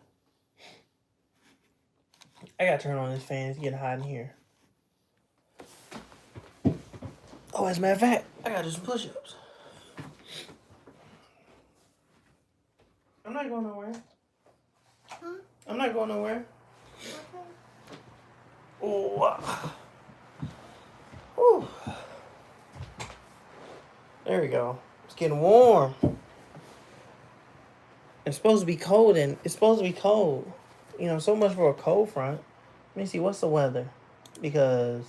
I gotta turn on this fan. It's getting hot in here. Oh, as a matter of fact, I gotta do some push-ups. I'm not going nowhere. Huh? I'm not going nowhere. Okay. Oh. Whew. There we go. It's getting warm. It's supposed to be cold, and it's supposed to be cold. You know, so much for a cold front. Let me see, what's the weather? Because,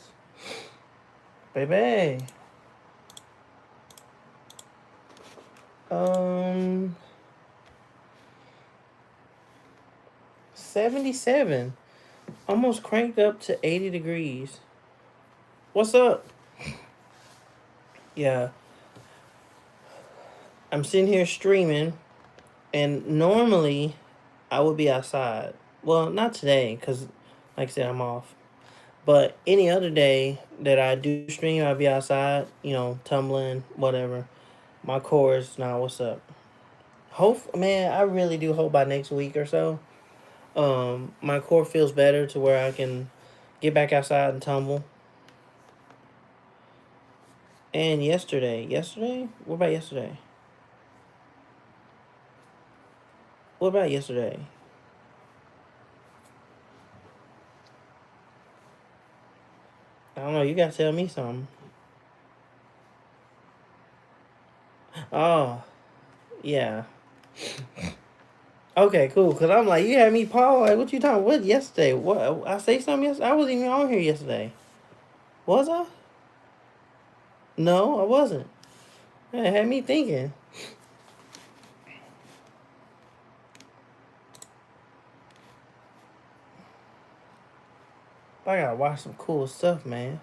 baby, 77. Almost cranked up to 80 degrees. What's up? Yeah, I'm sitting here streaming, and normally I would be outside. Well, not today, because, like I said, I'm off. But any other day that I do stream, I'll be outside, tumbling, whatever. My core is now, what's up? Hope, man, I really do hope by next week or so, my core feels better to where I can get back outside and tumble. And yesterday, what about yesterday? What about yesterday? I don't know. You gotta tell me something. Oh, yeah. Okay, cool. Cause I'm like, you had me, Paul. Like, what you talking? What yesterday? What I say something yesterday? I wasn't even on here yesterday. Was I? No, I wasn't. It had me thinking. I gotta watch some cool stuff, man.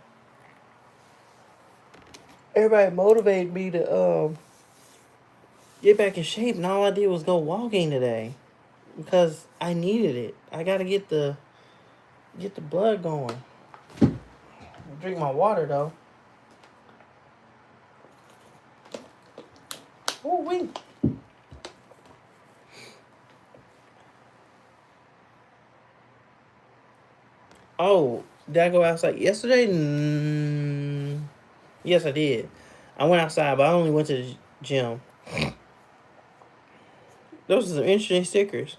Everybody motivated me to get back in shape, and all I did was go walking today because I needed it. I gotta get the blood going. Drink my water though. Oh wait. Oh, did I go outside yesterday? Yes, I did. I went outside, but I only went to the gym. Those are some interesting stickers.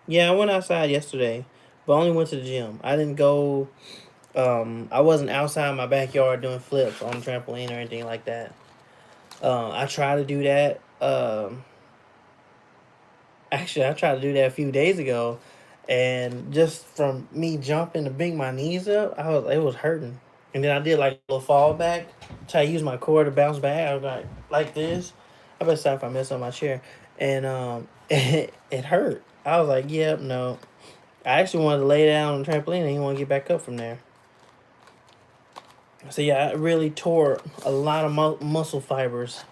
Yeah, I went outside yesterday, but I only went to the gym. I didn't go. I wasn't outside my backyard doing flips on the trampoline or anything like that. I tried to do that. Actually, I tried to do that a few days ago, and just from me jumping to bring my knees up, it was hurting. And then I did like a little fall back, try to use my core to bounce back. I was like this. I better stop if I mess up my chair, and it hurt. I was like, yep, no. I actually wanted to lay down on the trampoline and didn't want to get back up from there. So yeah, I really tore a lot of muscle fibers,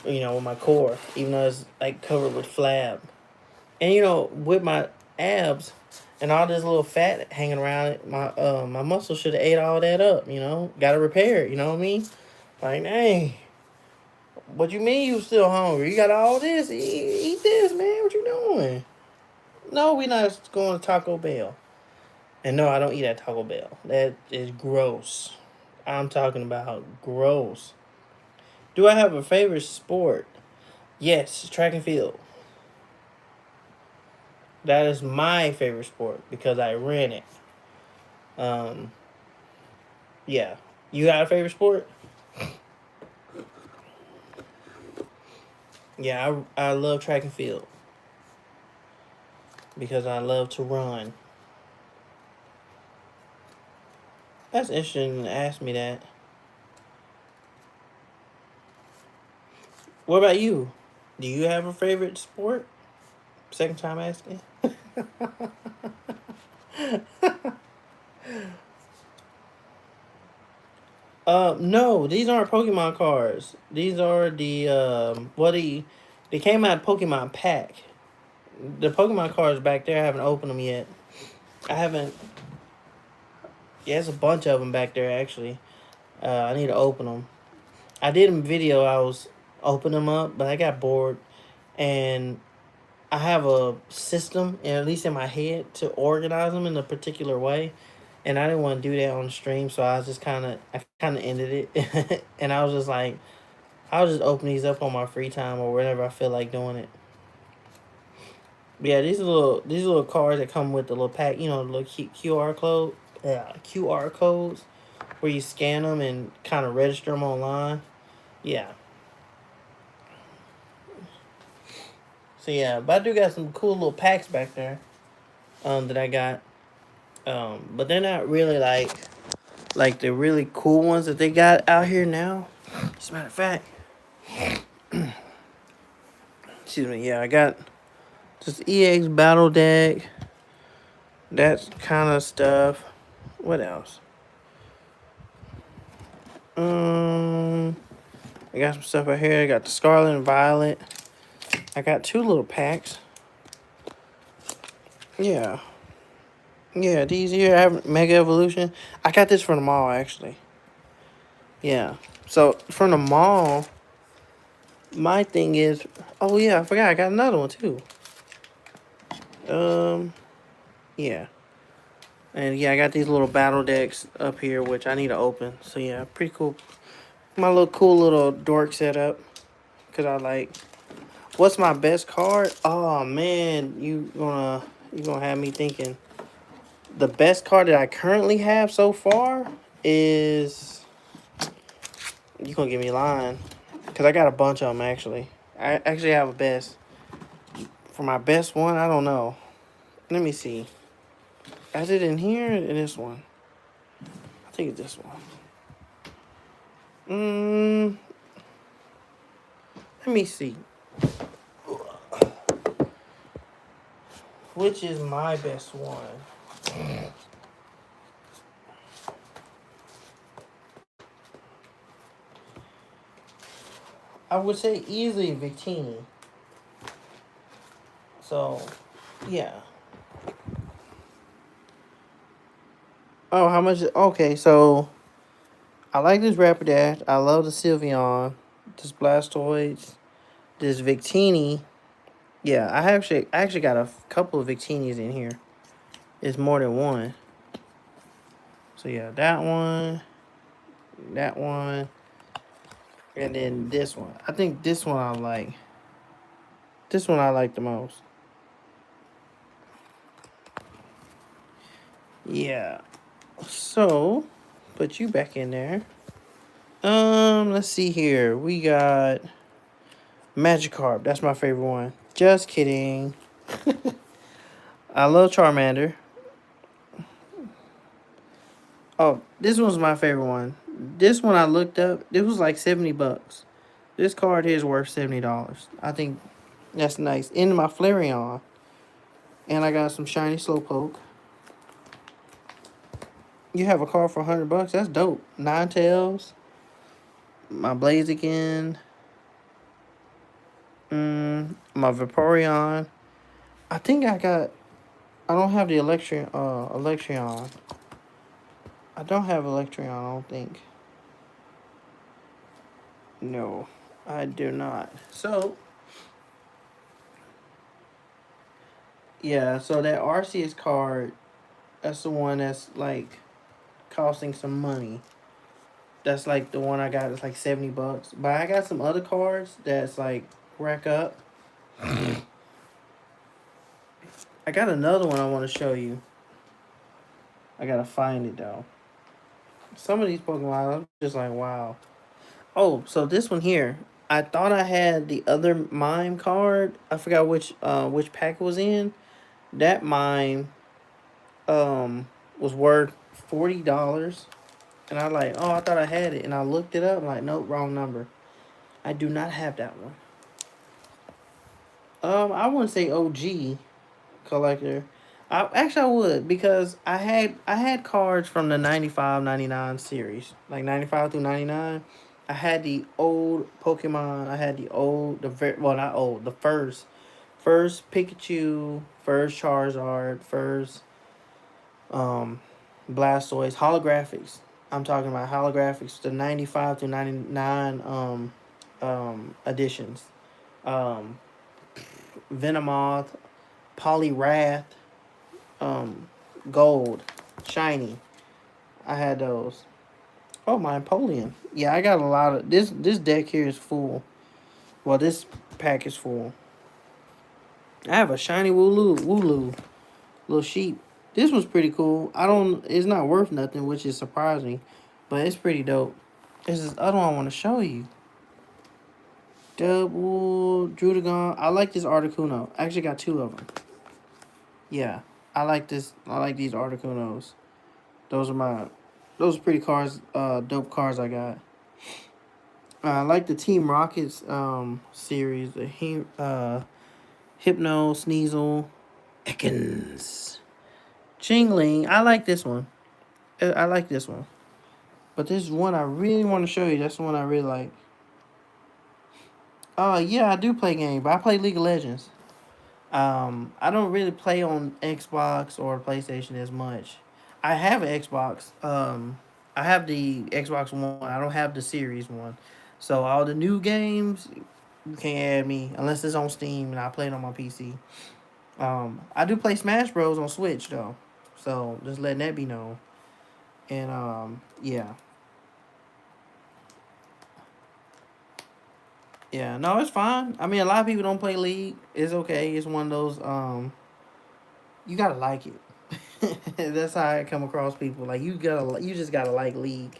with my core, even though it's like covered with flab. And with my abs and all this little fat hanging around it, my muscle should have ate all that up. Got to repair it. You know what I mean? Like, hey, what you mean you still hungry? You got all this? Eat this, man. What you doing? No, we not going to Taco Bell. And no, I don't eat at Taco Bell. That is gross. I'm talking about gross. Do I have a favorite sport? Yes, track and field. That is my favorite sport because I ran it. Um, yeah. You got a favorite sport? Yeah, I love track and field because I love to run. That's interesting to ask me that. What about you? Do you have a favorite sport? Second time asking. No, these aren't Pokemon cards. These are the they came out Pokemon pack. The Pokemon cards back there, I haven't opened them yet. I haven't. Yeah, there's a bunch of them back there actually. I need to open them. I did a video. I was opening them up, but I got bored, and I have a system, and at least in my head, to organize them in a particular way, and I didn't want to do that on the stream, so I kind of ended it, and I was just like, I'll just open these up on my free time or whenever I feel like doing it. But yeah, these little cards that come with the little pack, the little QR code, QR codes, where you scan them and kind of register them online. Yeah. So yeah, but I do got some cool little packs back there, that I got. But they're not really like the really cool ones that they got out here now. As a matter of fact, excuse me. Yeah, I got just EX Battle Deck. That kind of stuff. What else? I got some stuff out here. I got the Scarlet and Violet. I got 2 little packs. Yeah. Yeah, these here have Mega Evolution. I got this from the mall, actually. Yeah. So, from the mall, my thing is... Oh, yeah, I forgot. I got another one, too. Yeah. And, yeah, I got these little battle decks up here, which I need to open. So, yeah, pretty cool. My little cool little dork setup. Because I like... What's my best card? Oh, man. You gonna have me thinking. The best card that I currently have so far is... You gonna give me a line. Because I got a bunch of them, actually. I actually have a best. For my best one, I don't know. Let me see. Is it in here or in this one? I think it's this one. Let me see. Which is my best one? I would say easily Victini. So, yeah. Oh, how much? Okay, so I like this Rapidash. I love the Sylveon, this Blastoise, this Victini. Yeah, I actually got a couple of Victinis in here. It's more than one. So yeah, that one, and then this one. I think this one I like. This one I like the most. Yeah. So, put you back in there. Let's see here. We got Magikarp. That's my favorite one. Just kidding. I love Charmander. Oh, this one's my favorite one. This one I looked up. This was like $70. This card here is worth $70. I think that's nice. In my Flareon. And I got some shiny Slowpoke. You have a card for $100. That's dope. Ninetales. My Blaziken. My Vaporeon. I think I don't have the Electrion. I don't have Electrion, I don't think. No, I do not. So, yeah, so that Arceus card, that's the one that's, like, costing some money. That's, like, the one I got. It's, like, $70. But I got some other cards that's, like, rack up. I got another one I want to show you. I gotta find it, though. Some of these Pokemon, I'm just like, wow. Oh, so this one here. I thought I had the other mime card. I forgot which pack it was in. That mime was worth $40. And I like, oh, I thought I had it. And I looked it up. I'm like, nope, wrong number. I do not have that one. I wouldn't say OG collector. I would, because I had cards from the 95, 99 series. Like 95 through 99. I had the old Pokemon. I had the first Pikachu, first Charizard, first Blastoise, holographics. I'm talking about holographics, the 95 to 99 editions. Venomoth, Poliwrath, Gold, Shiny. I had those. Oh, my Empoleon. Yeah, I got a lot of this deck here is full. Well, this pack is full. I have a shiny Wooloo, little sheep. This one's pretty cool. It's not worth nothing, which is surprising, but it's pretty dope. There's this other one I want to show you. Double Druddigon. I like this Articuno. I actually got 2 of them. Yeah, I like this. I like these Articunos. Those are my, those are pretty cars. Dope cars I got. I like the Team Rockets series. The Hypno, Sneasel, Ekans, Chingling. I like this one. I like this one. But this one I really want to show you. That's the one I really like. Yeah, I do play games, but I play League of Legends. I don't really play on Xbox or PlayStation as much. I have an Xbox. I have the Xbox One. I don't have the Series one. So all the new games, you can't add me unless it's on Steam and I play it on my PC. I do play Smash Bros on Switch though, so just letting that be known. And yeah, yeah, no, it's fine. I mean, a lot of people don't play League. It's okay. It's one of those you gotta like it. That's how I come across people. Like you just gotta like League.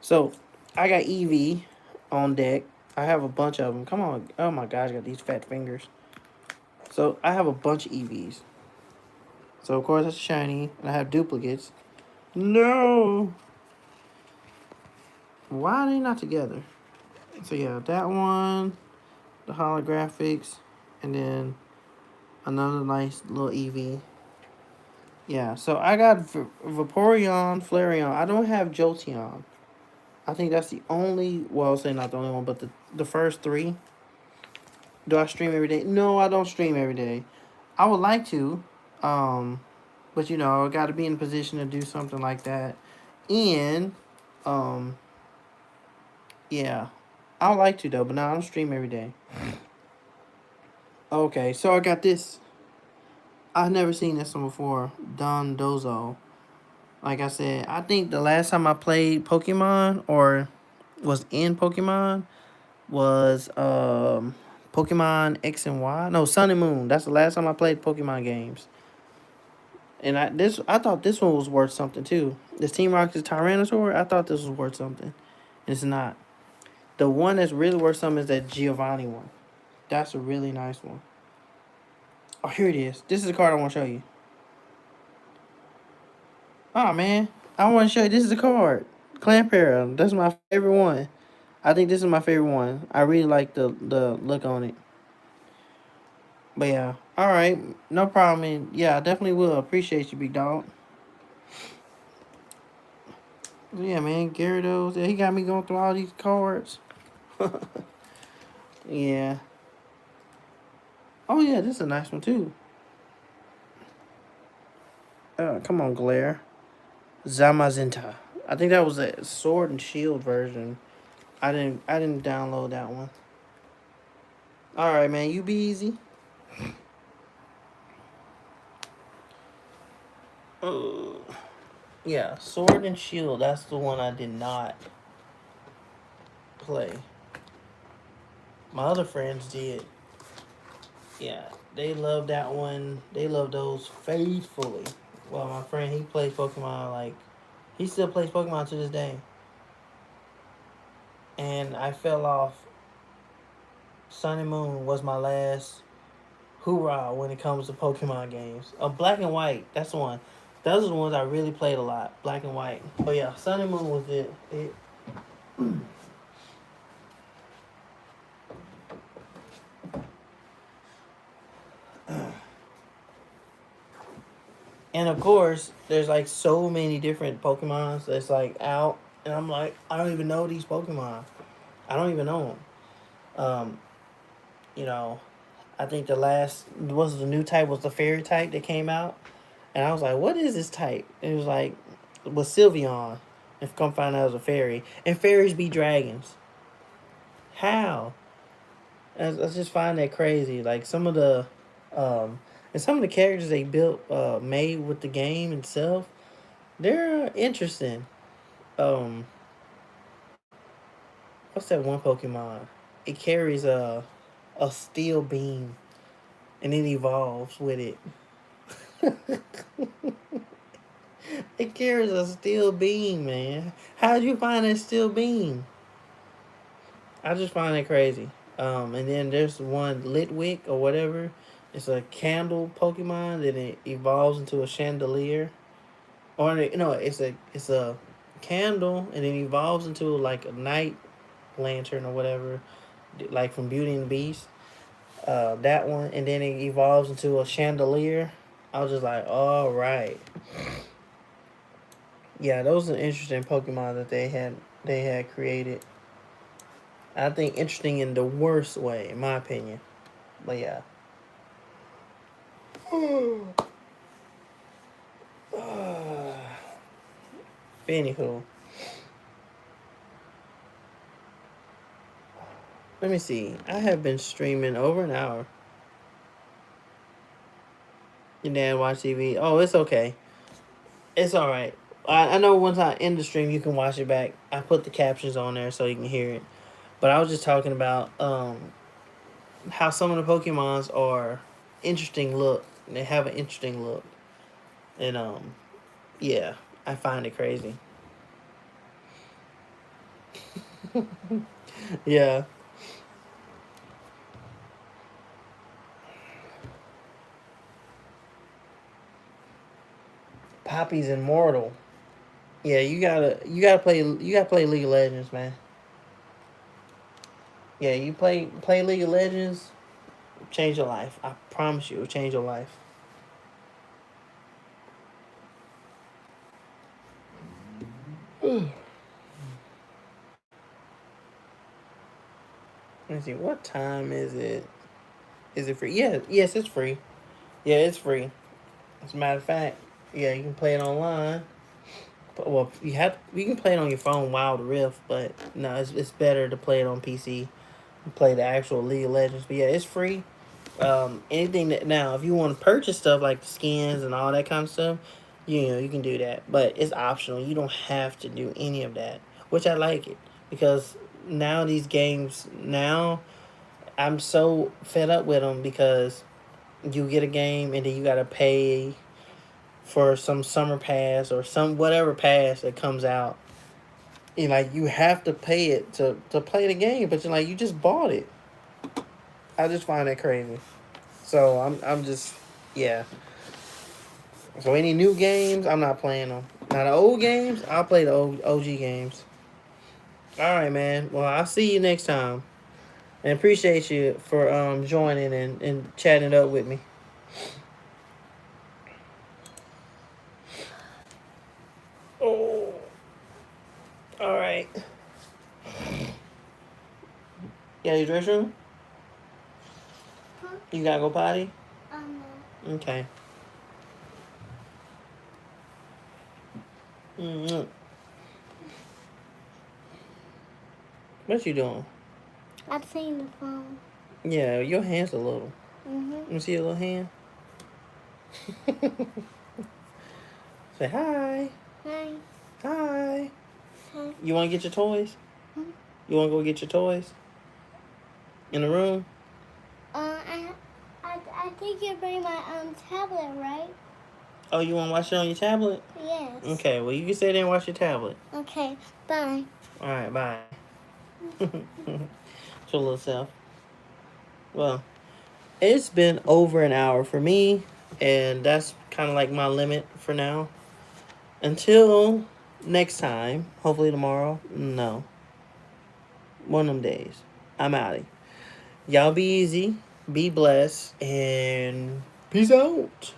So I got EV on deck. I have a bunch of them. Come on, oh my gosh, I got these fat fingers. So I have a bunch of EVs. So of course it's shiny, and I have duplicates. No, why are they not together? So yeah, that one, the holographics, and then another nice little EV. Yeah, so I got Vaporeon, Flareon. I don't have Jolteon. I think that's the only. Well, say not the only one, but the first three. Do I stream every day? No, I don't stream every day. I would like to, um, but you know, I got to be in a position to do something like that. And, um, yeah, I would like to though, but no, I don't stream every day. Okay, so I got this. I've never seen this one before. Don Dozo. Like I said, I think the last time I played Pokemon or was in Pokemon was Pokemon X and Y. No, Sun and Moon. That's the last time I played Pokemon games. And I thought this one was worth something too. This Team Rocket's Tyrannosaur, I thought this was worth something. It's not. The one that's really worth something is that Giovanni one. That's a really nice one. Oh, here it is. This is the card I want to show you. Oh man, I want to show you. This is the card. Clamperl. That's my favorite one. I think this is my favorite one. I really like the look on it. But yeah, all right, no problem. And yeah, I definitely will appreciate you, big dog. Yeah, man, Gyarados. Yeah, he got me going through all these cards. Yeah. Oh yeah, this is a nice one too. Come on, Glare. Zamazinta. I think that was a Sword and Shield version. I didn't download that one. All right, man, you be easy. Uh, yeah, Sword and Shield. That's the one I did not play. My other friends did. Yeah, they love that one. They love those faithfully. Well, my friend, he plays Pokemon like he still plays Pokemon to this day. And I fell off. Sun and Moon was my last hoorah when it comes to Pokemon games. Black and White, that's the one. Those are the ones I really played a lot. Black and White. But yeah, Sun and Moon was it. And of course, there's like so many different Pokemons that's like out, and I'm like, I don't even know these Pokemon. I don't even know them. You know, I think the last was the new type was the fairy type that came out, and I was like, what is this type? And it was like, was Sylveon, and come find out it was a fairy, and fairies be dragons. How? I just find that crazy. Like some of the, um, and some of the characters they built, made with the game itself, they're interesting. Um, what's that one Pokemon? It carries a steel beam, and it evolves with it. It carries a steel beam, man. How'd you find that steel beam? I just find it crazy. And then there's one Litwick or whatever. It's a candle Pokemon, then it evolves into a chandelier. Or no, it's a candle, and then evolves into like a night lantern or whatever, like from Beauty and the Beast. That one, and then it evolves into a chandelier. I was just like, all right, yeah, those are interesting Pokemon that they had created. I think interesting in the worst way, in my opinion. But yeah. Anywho, let me see. I have been streaming over an hour. Your dad watch TV. Oh, it's okay. It's all right. I know once I end the stream, you can watch it back. I put the captions on there so you can hear it. But I was just talking about how some of the Pokemons are interesting look. They have an interesting look, and yeah, I find it crazy. Yeah, Poppy's immortal. Yeah, you gotta play League of Legends, man. Yeah, you play League of Legends, change your life. I promise you, it'll change your life. Let me see, what time is it? Is it free? Yeah, yes, it's free. Yeah, it's free. As a matter of fact, yeah, you can play it online. But, well, you can play it on your phone, Wild Rift, but no, it's better to play it on PC. Play the actual League of Legends. But yeah, it's free. Anything that now, if you want to purchase stuff like the skins and all that kind of stuff, you can do that. But it's optional. You don't have to do any of that, which I like it because now these games now I'm so fed up with them because you get a game and then you gotta pay for some summer pass or some whatever pass that comes out. And like you have to pay it to play the game, but you're like you just bought it. I just find that crazy. So I'm just yeah. So any new games, I'm not playing them. Now the old games, I'll play the OG games. All right, man. Well, I'll see you next time, and appreciate you for joining and chatting it up with me. Oh, all right. Yeah, your dress room. Huh? You gotta go potty. No. Okay. Mm-hmm. What you doing? I've seen the phone. Yeah, your hand's a little. Mhm. Let me see your little hand. Say hi. Hi. Hi. Hi. You want to get your toys? Hmm? You want to go get your toys? In the room? I think you bring my tablet, right? Oh, you want to watch it on your tablet? Yes. Okay, well, you can stay there and watch your tablet. Okay. Bye. All right, bye. Your little self. Well, it's been over an hour for me, and that's kind of like my limit for now. Until next time, hopefully tomorrow. No, one of them days. I'm outie. Y'all be easy, be blessed, and peace out.